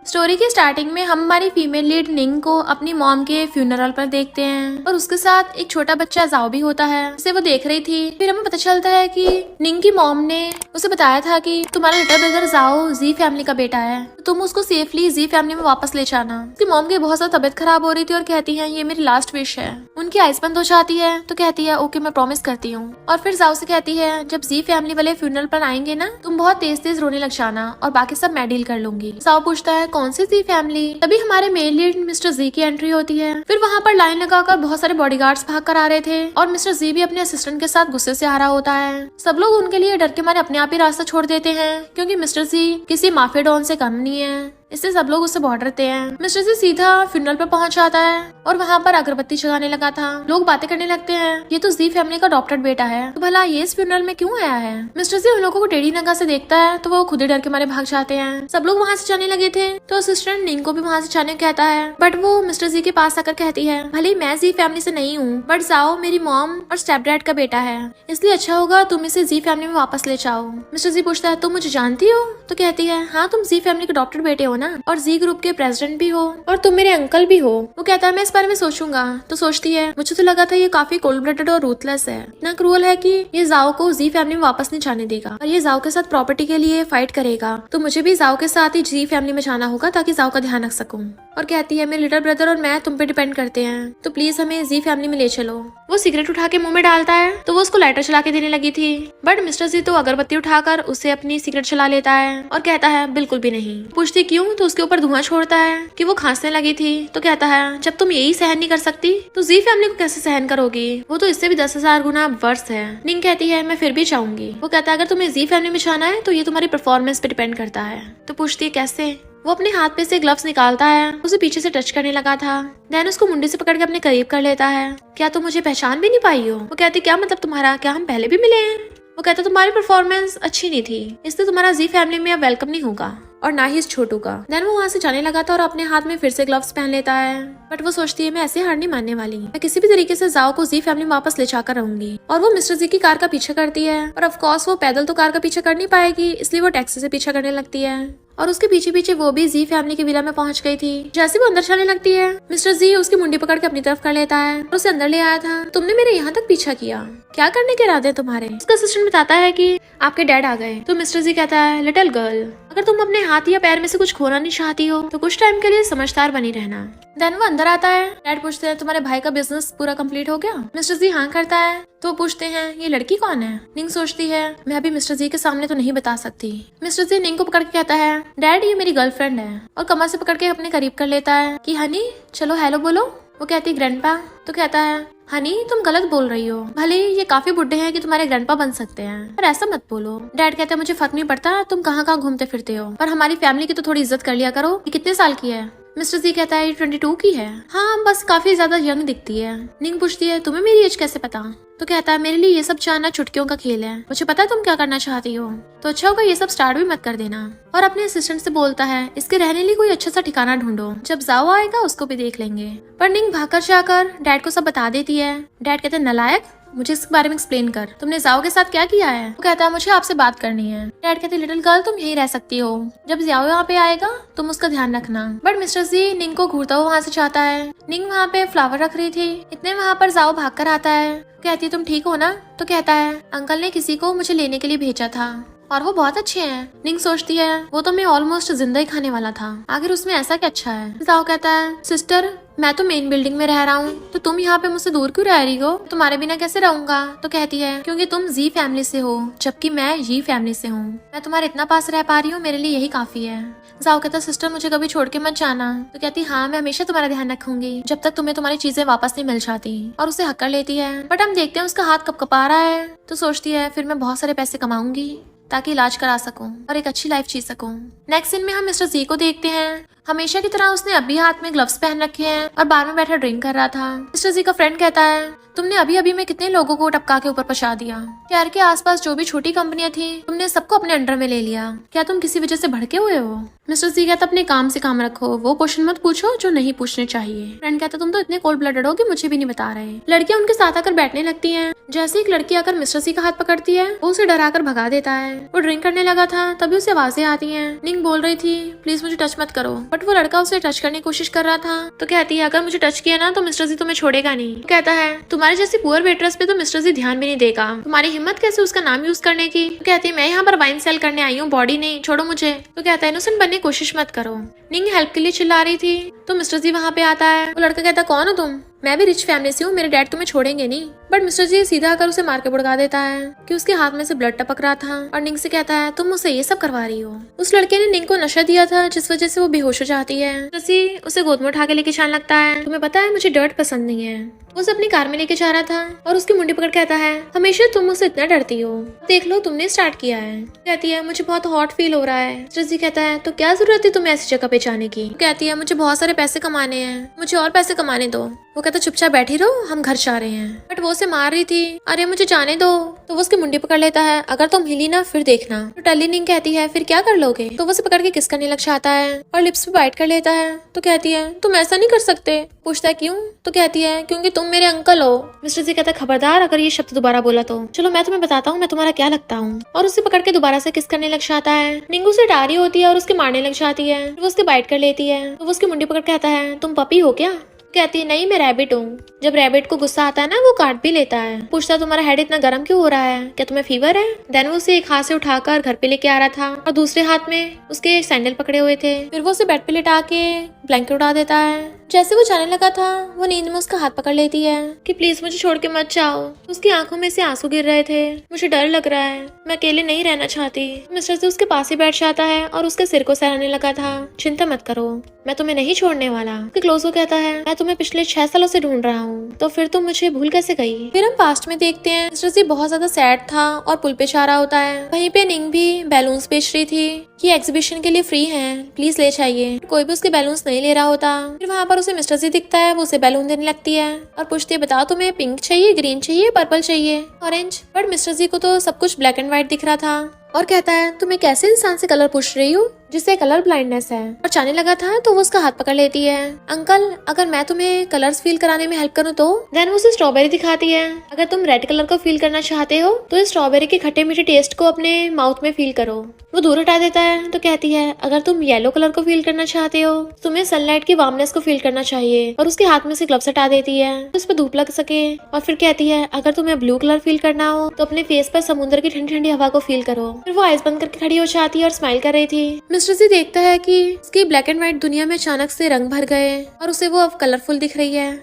Story की starting में हम हमारी फीमेल लीड निंग को अपनी मॉम के फ्यूनरल पर देखते हैं और उसके साथ एक छोटा बच्चा जाओ भी होता है जिसे वो देख रही थी। फिर हमें पता चलता है कि निंग की मॉम ने उसे बताया था कि तुम्हारा लिटिल ब्रदर जाओ जी फैमिली का बेटा है, तो तुम उसको सेफली जी फैमिली में वापस ले जाना। उसकी मॉम की बहुत ज्यादा तबियत खराब हो रही थी और कहती है ये मेरी लास्ट विश है। उनकी आइज बंद हो जाती है तो कहती है ओके मैं प्रॉमिस करती हूँ। और फिर जाओ से कहती है जब जी फैमिली वाले फ्यूनरल पर आएंगे ना तुम बहुत तेज तेज रोने लग जाना और बाकी सब मैं डील कर लूंगी। जाओ पूछता है कौन सी जी फैमिली। तभी हमारे मेल लीड मिस्टर जी की एंट्री होती है। फिर वहाँ पर लाइन लगाकर बहुत सारे बॉडीगार्ड्स भाग कर आ रहे थे और मिस्टर जी भी अपने असिस्टेंट के साथ गुस्से से आ रहा होता है। सब लोग उनके लिए डर के मारे अपने आप ही रास्ता छोड़ देते हैं क्योंकि मिस्टर जी किसी माफिया डॉन से कम नहीं है, इससे सब लोग उससे बहुत डरते हैं। मिस्टर जी सीधा फ्यूनरल पर पहुंच जाता है और वहाँ पर अगरबत्ती जगाने लगा था। लोग बातें करने लगते हैं ये तो जी फैमिली का अडॉप्टेड बेटा है, तो भला ये इस फ्यूनरल में क्यों आया है। मिस्टर जी उन लोगों को टेढ़ी नगाह से देखता है तो वो खुद ही डर के मारे भाग जाते हैं। सब लोग वहाँ से जाने लगे थे तो असिस्टेंट निंग को भी वहाँ से जाने कहता है, बट वो मिस्टर जी के पास आकर कहती है भले मैं जी फैमिली से नहीं हूँ बट जाओ मेरी मॉम और स्टेप डैड का बेटा है, इसलिए अच्छा होगा तुम इसे जी फैमिली में वापस ले जाओ। मिस्टर जी पूछता है तुम मुझे जानती हो, तो कहती है हाँ तुम जी फैमिली के अडॉप्टेड बेटे हो ना और जी ग्रुप के प्रेसिडेंट भी हो और तुम मेरे अंकल भी हो। वो कहता है मैं इस बारे में सोचूंगा। तो सोचती है मुझे तो लगा था ये काफी कोल्ड ब्लडेड और रूथलेस है, इतना क्रूअल है कि ये जाओ को जी फैमिली में वापस नहीं जाने देगा और ये जाओ के साथ प्रॉपर्टी के लिए फाइट करेगा, तो मुझे भी जाओ के साथ ही जी फैमिली में जाना होगा ताकि जाओ का ध्यान रख सकूं। और कहती है मेरे लिटिल ब्रदर और मैं तुम पे डिपेंड करते हैं, तो प्लीज हमें जी फैमिली में ले चलो। वो सिगरेट उठा के मुंह में डालता है तो वो उसको लाइटर चला के देने लगी थी, बट मिस्टर जी तो अगरबत्ती उठाकर उसे अपनी सिगरेट चला लेता है और कहता है बिल्कुल भी नहीं। पूछती क्यों, तो उसके ऊपर धुआं छोड़ता है कि वो खांसने लगी थी। तो कहता है जब तुम यही सहन नहीं कर सकती तो जी फैमिली को कैसे सहन करोगी, वो तो इससे भी 10,000 गुना वर्ष है। निंग कहती है मैं फिर भी चाहूंगी। वो कहता है अगर तुम्हें जी फैमिली में जाना है तो ये तुम्हारी परफॉर्मेंस पे डिपेंड करता है। तो पूछती है कैसे। वो अपने हाथ पे से ग्लव्स निकालता है, उसे पीछे से टच करने लगा था, देन उसको मुंडी से पकड़ के अपने करीब कर लेता है। क्या तुम मुझे पहचान भी नहीं पाई हो। वो कहती क्या मतलब तुम्हारा, क्या हम पहले भी मिले हैं। वो कहता तुम्हारी परफॉर्मेंस अच्छी नहीं थी, इसलिए तुम्हारा जी फैमिली में अब वेलकम नहीं होगा और ना ही इस छोटू का। देन वो वहाँ से जाने लगा था और अपने हाथ में फिर से ग्लव्स पहन लेता है, बट वो सोचती है मैं ऐसे हार नहीं मानने वाली, मैं किसी भी तरीके से जाओ को जी फैमिली में वापस ले जाकर रहूंगी। और वो मिस्टर जी की कार का पीछा करती है और ऑफ कोर्स वो पैदल तो कार का पीछा कर नहीं पाएगी, इसलिए वो टैक्सी से पीछा करने लगती है और उसके पीछे पीछे वो भी जी फैमिली की विला में पहुंच गई थी। जैसे वो अंदर जाने लगती है मिस्टर जी उसकी मुंडी पकड़ के अपनी तरफ कर लेता है और उसे अंदर ले आया था। तुमने मेरे यहाँ तक पीछा किया, क्या करने के इरादे तुम्हारे। उसका असिस्टेंट बताता है कि आपके डैड आ गए। तो मिस्टर जी कहता है लिटिल गर्ल अगर तुम अपने हाथ या पैर में से कुछ खोना नहीं चाहती हो तो कुछ टाइम के लिए समझदार बनी रहना। देन वो अंदर आता है। डैड पूछते हैं तुम्हारे भाई का बिजनेस पूरा कंप्लीट हो गया। मिस्टर जी हाँ करता है। तो पूछते हैं ये लड़की कौन है। निंग सोचती है मैं अभी मिस्टर जी के सामने तो नहीं बता सकती। मिस्टर जी निंग को पकड़ के कहता है डैड ये मेरी गर्लफ्रेंड है और कमर से पकड़ के अपने करीब कर लेता है कि हनी चलो हेलो बोलो। वो कहती है ग्रैंडपा। तो कहता है हनी तुम गलत बोल रही हो, भले ये काफी बुढ़े हैं कि तुम्हारे ग्रैंडपा बन सकते हैं पर ऐसा मत बोलो। डैड कहते हैं मुझे फर्क नहीं पड़ता तुम कहाँ कहाँ घूमते फिरते हो, पर हमारी फैमिली की तो थोड़ी इज्जत कर लिया करो। ये कितने साल की है। मिस्टर जी कहता है ये 22 की है। हाँ बस काफी ज्यादा यंग दिखती है। निंग पूछती है तुम्हें मेरी एज कैसे पता। तो कहता है मेरे लिए ये सब जानना चुटकियों का खेल है, मुझे पता है तुम क्या करना चाहती हो, तो अच्छा होगा ये सब स्टार्ट भी मत कर देना। और अपने असिस्टेंट से बोलता है इसके रहने लिए कोई अच्छा सा ठिकाना ढूंढो, जब जाओ आएगा उसको भी देख लेंगे। पर निंग भागकर जाकर डैड को सब बता देती है। डैड कहते हैं नलायक मुझे इसके बारे में एक्सप्लेन कर, तुमने जाओ के साथ क्या किया है। वो कहता है मुझे आपसे बात करनी है। डैड कहते लिटिल गर्ल तुम यहीं रह सकती हो, जब जाओ यहाँ पे आएगा तुम उसका ध्यान रखना। बट मिस्टर जी निंग को घूरता हुआ वहाँ से चाहता है। निंग वहाँ पे फ्लावर रख रही थी, इतने वहाँ पर जाओ भाग कर आता है। कहती है तुम ठीक हो ना। तो कहता है अंकल ने किसी को मुझे लेने के लिए भेजा था और वो बहुत अच्छे हैं। निंग सोचती है वो तो मैं ऑलमोस्ट जिंदा ही खाने वाला था, आखिर उसमें ऐसा क्या अच्छा है। जाओ कहता है सिस्टर मैं तो मेन बिल्डिंग में रह रहा हूँ, तो तुम यहाँ पे मुझसे दूर क्यों रह रही हो, तुम्हारे बिना कैसे रहूंगा। तो कहती है क्योंकि तुम जी फैमिली से हो जबकि मैं जी फैमिली से हूँ, मैं तुम्हारे इतना पास रह पा रही हूँ मेरे लिए यही काफी है। जाओ कहता सिस्टर मुझे कभी छोड़ के मत जाना। तो कहती हाँ मैं हमेशा तुम्हारा ध्यान रखूंगी जब तक तुम्हें तुम्हारी चीजें वापस नहीं मिल जाती, और उसे हक कर लेती है। बट हम देखते हैं उसका हाथ कपकपा रहा है, तो सोचती है फिर मैं बहुत सारे पैसे कमाऊंगी ताकि इलाज करा सकूं और एक अच्छी लाइफ जी सकूं। नेक्स्ट सीन में हम मिस्टर जी को देखते हैं। हमेशा की तरह उसने अभी हाथ में ग्लव्स पहन रखे हैं और बार में बैठा ड्रिंक कर रहा था। मिस्टर जी का फ्रेंड कहता है तुमने अभी अभी में कितने लोगों को टपका के ऊपर पहुंचा दिया, शहर के आसपास जो भी छोटी कंपनियां थी तुमने सबको अपने अंडर में ले लिया, क्या तुम किसी वजह से भड़के हुए हो। मिस्टर जी कहता अपने काम से काम रखो, वो क्वेश्चन मत पूछो जो नहीं पूछने चाहिए। फ्रेंड कहता तुम तो इतने कोल्ड ब्लडेड हो कि मुझे भी नहीं बता रहे। लड़कियां उनके साथ आकर बैठने लगती हैं। जैसे एक लड़की आकर मिस्टर सी का हाथ पकड़ती है वो उसे डराकर भगा देता है। वो ड्रिंक करने लगा था तभी उसे आवाजें आती हैं। निंग बोल रही थी प्लीज मुझे टच मत करो, बट वो लड़का उसे टच करने की कोशिश कर रहा था। तो कहती है अगर मुझे टच किया ना तो मिस्टर सी तुम्हें छोड़ेगा नहीं। तो कहता है तुम्हारे जैसी पुअर वेट्रेस पे तो मिस्टर सी ध्यान भी नहीं देगा, तुम्हारी हिम्मत कैसे उसका नाम यूज करने की। तो कहती है मैं यहाँ पर वाइन सेल करने आई हूँ, बॉडी नहीं, छोड़ो मुझे। तो कहता है इनोसेंट बनने की कोशिश मत करो। निंग हेल्प के लिए चिल्ला रही थी तो मिस्टर जी वहाँ पे आता है। वो लड़का कहता कौन हो तुम? मैं भी रिच फैमिली से हूँ, मेरे डैड तुम्हें छोड़ेंगे नहीं। बट मिस्टर जी सीधा आकर उसे मार के भड़का देता है कि उसके हाथ में से ब्लड टपक रहा था और निंग से कहता है तुम मुझसे ये सब करवा रही हो। उस लड़के ने निंग को नशा दिया था जिस वजह से वो बेहोश हो जाती है। जैसे उसे गोद में उठा के लेके जाने लगता है। तुम्हें पता है मुझे डर्ट पसंद नहीं है। वो उसे अपनी कार में लेके जा रहा था और उसकी मुंडी पकड़ कहता है हमेशा तुम मुझसे इतना डरती हो, देख लो तुमने स्टार्ट किया है। कहती है मुझे बहुत हॉट फील हो रहा है। मिस्टर जी कहता है तो क्या जरूरत है तुम्हें ऐसी जगह पे जाने की। कहती है मुझे बहुत सारे पैसे कमाने हैं, मुझे और पैसे कमाने दो। वो कहता चुपचाप बैठी रहो, हम घर जा रहे हैं। बट वो उसे मार रही थी, अरे मुझे जाने दो। तो वो उसकी मुंडी पकड़ लेता है, अगर तुम हिली ना फिर देखना। तो टली निंग कहती है फिर क्या कर लोगे। तो वो उसे पकड़ के किस करने लग जाता है और लिप्स पे बाइट कर लेता है। तो कहती है तुम ऐसा नहीं कर सकते। पूछता है क्यों। तो कहती है क्योंकि तुम मेरे अंकल हो। मिस्टर जी कहता है खबरदार अगर ये शब्द दोबारा बोला तो चलो मैं तुम्हें बताता हूँ मैं तुम्हारा क्या लगता हूँ। और उसे पकड़ के दोबारा से किस करने लग जाता है। निंगू से डारी होती है और उसके मारने लग जाती है। वो उसके बाइट कर लेती है। तो वो उसकी मुंडी पकड़ कहता है तुम पपी हो क्या। कहती है नहीं मैं रैबिट हूँ। जब रैबिट को गुस्सा आता है ना वो काट भी लेता है। पूछता तुम्हारा हेड इतना गर्म क्यों हो रहा है, क्या तुम्हें फीवर है। देन वो उसे एक हाथ से उठाकर घर पे लेके आ रहा था और दूसरे हाथ में उसके सैंडल पकड़े हुए थे। फिर वो उसे बेड पे लिटा के ब्लैंकेट उड़ा देता है। जैसे वो जाने लगा था वो नींद में उसका हाथ पकड़ लेती है कि प्लीज मुझे छोड़ के मत जाओ। उसकी आंखों में से आंसू गिर रहे थे। मुझे डर लग रहा है, मैं अकेले नहीं रहना चाहती। मिस्टर से उसके पास ही बैठ जाता है और उसके सिर को सहलाने लगा था। चिंता मत करो, मैं तुम्हें नहीं छोड़ने वाला। क्लोज हो कहता है मैं तुम्हें पिछले 6 सालों से ढूंढ रहा हूँ, तो फिर तुम मुझे भूल कैसे गई। फिर हम पास्ट में देखते हैं मिस्टर जी बहुत ज्यादा सैड था और पुल पे जा रहा होता है। वहीं पे निंग भी बैलून्स बेच रही थी कि एग्जीबिशन के लिए फ्री हैं, प्लीज ले जाइए। कोई भी उसके बैलून्स नहीं ले रहा होता। फिर वहाँ पर उसे मिस्टर जी दिखता है, वो उसे बैलून देने लगती है और पूछती है बताओ तुम्हें पिंक चाहिए, ग्रीन चाहिए, पर्पल चाहिए, ऑरेंज। बट मिस्टर जी को तो सब कुछ ब्लैक एंड व्हाइट दिख रहा था और कहता है तुम एक ऐसे इंसान से कलर पूछ रही हो जिससे कलर ब्लाइंडनेस है। और जाने लगा था तो वो उसका हाथ पकड़ लेती है। अंकल अगर मैं तुम्हें कलर्स फील कराने में हेल्प करूँ तो। देन वो उसे स्ट्रॉबेरी दिखाती है, अगर तुम रेड कलर को फील करना चाहते हो तो इस स्ट्रॉबेरी के खट्टे मीठे टेस्ट को अपने माउथ में फील करो। वो दूर हटा देता है। तो कहती है अगर तुम येलो कलर को फील करना चाहते हो तुम्हें सनलाइट की वार्मनेस को फील करना चाहिए। और उसके हाथ में से ग्लव्स हटा देती है तो उस पर धूप लग सके। और फिर कहती है अगर तुम्हें ब्लू कलर फील करना हो तो अपने फेस पर समुद्र की ठंडी ठंडी हवा को फील करो। फिर वो आइस बंद करके खड़ी हो जाती है और स्माइल कर रही थी। मिस्टर जी देखता है कि उसकी ब्लैक एंड व्हाइट दुनिया में अचानक से रंग भर गए और उसे वो अब कलरफुल दिख रही है,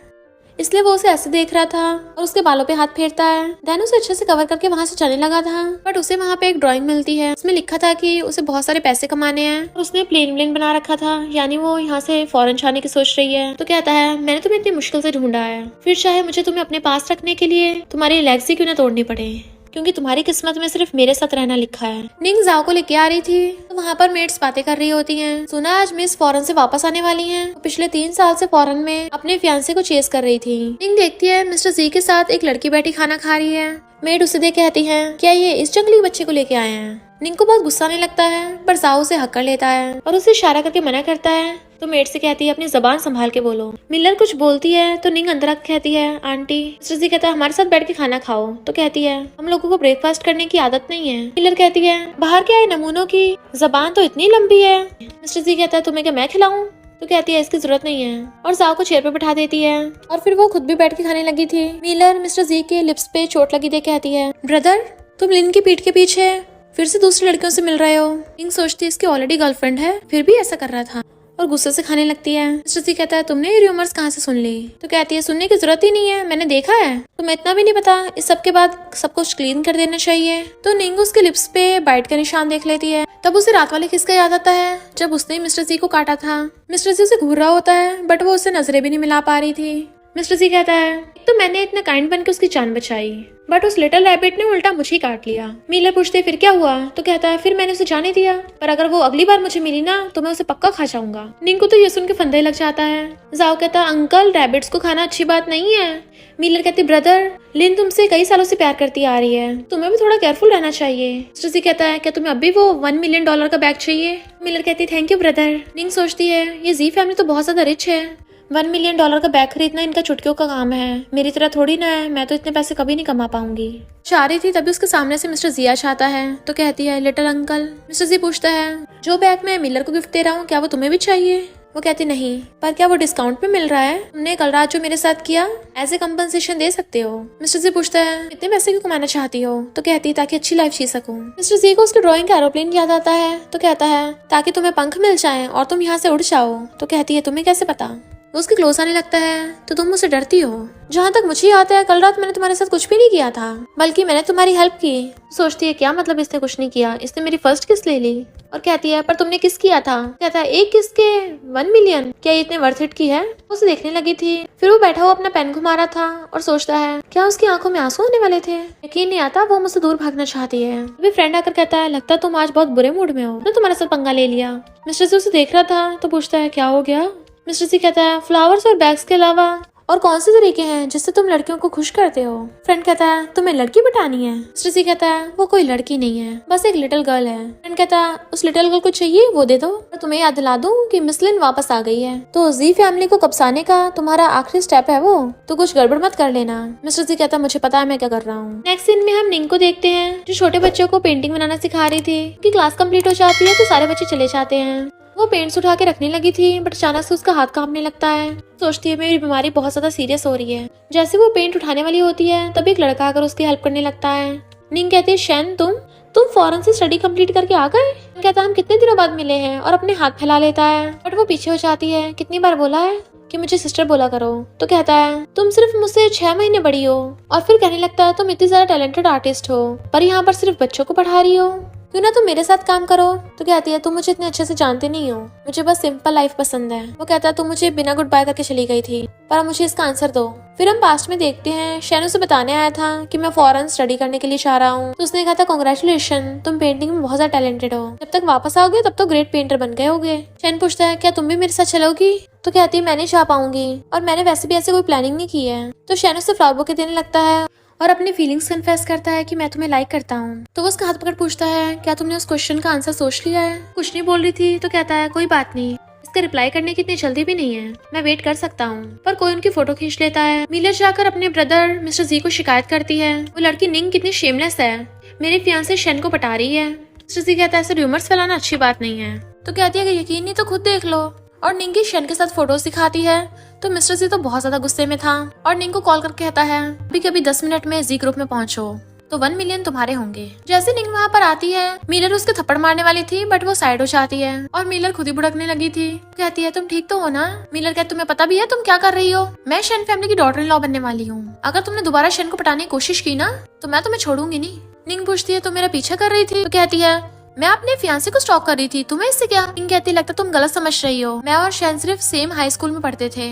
इसलिए वो उसे ऐसे देख रहा था और उसके बालों पे हाथ फेरता है। देन उसे अच्छे से कवर करके वहाँ से चलने लगा था। बट उसे वहाँ पे एक ड्राइंग मिलती है, उसमें लिखा था कि उसे बहुत सारे पैसे कमाने हैं और उसने प्लेन बना रखा था, यानी वो यहाँ से फॉरेन जाने की सोच रही है। तो कहता है मैंने तुम्हें इतनी मुश्किल से ढूंढा है, फिर चाहे मुझे तुम्हें अपने पास रखने के लिए तुम्हारी लेग्स ही क्यों ना तोड़नी पड़े, क्योंकि तुम्हारी किस्मत में सिर्फ मेरे साथ रहना लिखा है। निंग जाओ को लेके आ रही थी तो वहाँ पर मेट्स बातें कर रही होती हैं। सुना आज मिस फॉरेन से वापस आने वाली हैं। पिछले 3 साल से फॉरेन में अपने फियांसे को चेस कर रही थी। निंग देखती है मिस्टर जी के साथ एक लड़की बैठी खाना खा रही है। मेड उसे देख कहती है क्या ये इस जंगली बच्चे को लेके आए हैं। निंग को बहुत गुस्सा आने लगता है पर जाओ उसे हक कर लेता है और उसे इशारा करके मना करता है। तो मेड से कहती है अपनी जबान संभाल के बोलो। मिलर कुछ बोलती है तो निंग अंदर आकर कहती है आंटी। मिस्टर जी कहता है हमारे साथ बैठ के खाना खाओ। तो कहती है हम लोगों को ब्रेकफास्ट करने की आदत नहीं है। मिलर कहती है बाहर क्या है नमूनों की जबान तो इतनी लंबी है। मिस्टर जी कहता है तुम्हें क्या मैं खिलाऊं। तो कहती है इसकी जरूरत नहीं है और जाओ को चेयर पे बैठा देती है और फिर वो खुद भी बैठ के खाने लगी थी। मिलर मिस्टर जी के लिप्स पे चोट लगी देख कहती है ब्रदर तुम लिन की पीठ के पीछे फिर से दूसरी लड़कियों से मिल रहे हो। निंग सोचती है इसकी ऑलरेडी गर्लफ्रेंड है फिर भी ऐसा कर रहा था और गुस्से से खाने लगती है। मिस्टर जी कहता है तुमने ये रूमर्स कहाँ से सुन ली। तो कहती है सुनने की जरूरत ही नहीं है, मैंने देखा है, तुम्हें इतना भी नहीं पता, इस सब के बाद सब कुछ क्लीन कर देना चाहिए। तो निंग उसके लिप्स पे बाइट का निशान देख लेती है। तब उसे रात वाले किसका याद आता है जब उसने मिस्टर जी को काटा था। मिस्टर जी उसे घूर रहा होता है बट वो उसे नजरें भी नहीं मिला पा रही थी। मिस्टर जी कहता है तो मैंने इतना काइंड बन के उसकी जान बचाई बट उस लिटिल रैबिट ने उल्टा मुझे ही काट लिया। मिलर पूछते फिर क्या हुआ। तो कहता है फिर मैंने उसे जाने दिया पर अगर वो अगली बार मुझे मिली ना तो मैं उसे पक्का खा जाऊंगा। निंग को तो ये सुन के फंदे लग जाता है। जाओ कहता अंकल रैबिट्स को खाना अच्छी बात नहीं है। मिलर कहती ब्रदर लिन तुमसे कई सालों से प्यार करती आ रही है, तुम्हें भी थोड़ा केयरफुल रहना चाहिए। मिस्टर जी कहता है क्या तुम्हें अभी वो $1 मिलियन का बैग चाहिए। मिलर कहती थैंक यू ब्रदर। निंग सोचती है ये जी फैमिली तो बहुत ज्यादा रिच है $1 मिलियन का बैग खरीदना इनका चुटकियों का काम है, मेरी तरह थोड़ी ना है, मैं तो इतने पैसे कभी नहीं कमा पाऊंगी। चाह रही थी तभी उसके सामने से मिस्टर जियाश आता है तो कहती है, लिटिल अंकल। मिस्टर जी पूछता है, जो बैग मैं मिलर को गिफ्ट दे रहा हूँ क्या वो तुम्हें भी चाहिए? वो कहती नहीं, पर क्या वो डिस्काउंट पे मिल रहा है? तुमने कल रात जो मेरे साथ किया एज ए कंपनसेशन दे सकते हो। मिस्टर जी पूछता है, इतने पैसे क्यों कमाना चाहती हो? तो कहती है, ताकि अच्छी लाइफ जी सकूं। मिस्टर जी को उसकी ड्राइंग का एरोप्लेन याद आता है तो कहता है, ताकि तुम्हें पंख मिल जाएं और तुम यहाँ से उड़ जाओ। तो कहती है, तुम्हें कैसे पता? वो उसके क्लोज आने लगता है तो तुम मुझसे डरती हो। जहाँ तक मुझे याद है कल रात मैंने तुम्हारे साथ कुछ भी नहीं किया था, बल्कि मैंने तुम्हारी हेल्प की। सोचती है, क्या मतलब इसने कुछ नहीं किया, इसने मेरी फर्स्ट किस ले ली। और कहती है, पर तुमने किस किया था? कहता है, एक किस के 1 मिलियन, क्या ये इतने वर्थ इट की है? उसे देखने लगी थी, फिर वो बैठा हुआ अपना पेन घुमा रहा था और सोचता है, क्या उसकी आंखों में आंसू आने वाले थे? यकीन नहीं आता वो मुझसे दूर भागना चाहती है। अभी फ्रेंड आकर कहता है, लगता तुम आज बहुत बुरे मूड में हो, तो तुम्हारे साथ पंगा ले लिया। मिस्टर जी उसे देख रहा था तो पूछता है, क्या हो गया? मिस्टर जी कहता है, फ्लावर्स और बैग्स के अलावा और कौन से तरीके हैं जिससे तुम लड़कियों को खुश करते हो? फ्रेंड कहता है, तुम्हें लड़की बिठानी है? मिस्टर जी कहता है, वो कोई लड़की नहीं है, बस एक लिटिल गर्ल है। फ्रेंड कहता है, उस लिटिल गर्ल को चाहिए वो दे दो, और तुम्हें याद दिला दूं कि मिस लिन वापस आ गई है। तो जी फैमिली को कब्साने का तुम्हारा आखिरी स्टेप है वो, तो कुछ गड़बड़ मत कर लेना। मिस्टर जी कहता है, मुझे पता है मैं क्या कर रहा हूँ। नेक्स्ट सीन में हम निंग को देखते हैं जो छोटे बच्चों को पेंटिंग बनाना सिखा रही थी। उनकी क्लास कंप्लीट हो जाती है तो सारे बच्चे चले जाते हैं। वो पेंट्स उठा के रखने लगी थी बट अचानक से उसका हाथ कांपने लगता है। सोचती है, मेरी बीमारी बहुत ज्यादा सीरियस हो रही है। जैसे वो पेंट उठाने वाली होती है तभी एक लड़का आकर उसकी हेल्प करने लगता है। निंग कहती है, शैन तुम फौरन से स्टडी कंप्लीट करके आ गए? कहता है, हम कितने दिनों बाद मिले हैं, और अपने हाथ फैला लेता है बट वो पीछे हो जाती है। कितनी बार बोला है कि मुझे सिस्टर बोला करो। तो कहता है, तुम सिर्फ मुझसे 6 महीने बड़ी हो। और फिर कहने लगता है, तुम इतनी ज्यादा टैलेंटेड आर्टिस्ट हो पर यहाँ पर सिर्फ बच्चों को पढ़ा रही हो, क्यों ना तुम मेरे साथ काम करो। तो कहती है, तुम मुझे इतने अच्छे से जानते नहीं हो, मुझे बस सिंपल लाइफ पसंद है। वो कहता है, तुम मुझे बिना गुड बाय करके चली गई थी, पर अब मुझे इसका आंसर दो। फिर हम पास्ट में देखते हैं, शैन उसे बताने आया था कि मैं फॉरेन स्टडी करने के लिए चाह रहा हूँ। तो उसने कहा था, कांग्रेचुलेशन, तुम पेंटिंग में बहुत ज्यादा टैलेंटेड हो, जब तक वापस आओगे तब तो ग्रेट पेंटर बन गए होगे। शैन पूछता है, क्या तुम भी मेरे साथ चलोगी? तो कहती है, मैं नहीं चाह पाऊंगी और मैंने वैसे भी ऐसे कोई प्लानिंग नहीं की है। तो शैन उसे फ्लावर बुके देने लगता है और अपनी फीलिंग्स कन्फेस करता है कि मैं तुम्हें लाइक करता हूँ। तो वो उसका हाथ पकड़ पूछता है, क्या तुमने उस क्वेश्चन का आंसर सोच लिया है? कुछ नहीं बोल रही थी। तो कहता है, कोई बात नहीं, इसका रिप्लाई करने की इतनी जल्दी भी नहीं है, मैं वेट कर सकता हूँ। पर कोई उनकी फोटो खींच लेता है। मिलर जाकर अपने ब्रदर मिस्टर जी को शिकायत करती है, वो लड़की निंग कितनी शेमलेस है, मेरे फियांसे शैन को पटा रही है। मिस्टर जी कहता है, ऐसे र्यूमर्स फैलाना अच्छी बात नहीं है। तो कहती है कि यकीन नहीं तो खुद देख लो, और निंग की शैन के साथ फोटोज दिखाती है। तो मिस्टर जी तो बहुत ज्यादा गुस्से में था और निंग को कॉल करके कहता है, अभी कभी 10 मिनट में जी ग्रुप में पहुंचो तो 1 मिलियन तुम्हारे होंगे। जैसे निंग वहाँ पर आती है, मिलर उसके थप्पड़ मारने वाली थी बट वो साइड हो जाती है और मिलर खुद ही भुड़कने लगी थी। कहती है, तुम ठीक तो हो ना? मिलर कहती, तुम्हें पता भी है तुम क्या कर रही हो? मैं शैन फैमिली की डॉटर इन लॉ बनने वाली हूँ, अगर तुमने दोबारा शैन को पटाने की कोशिश की ना तो मैं तुम्हें छोड़ूंगी नहीं। निंग पूछती है, तुम मेरा पीछा कर रही थी? तो कहती है, मैं अपने फियांसे को स्टॉक कर रही थी, तुम्हें इससे क्या? निंग कहती, लगता तुम गलत समझ रही हो, मैं और शैन सिर्फ सेम हाई स्कूल में पढ़ते थे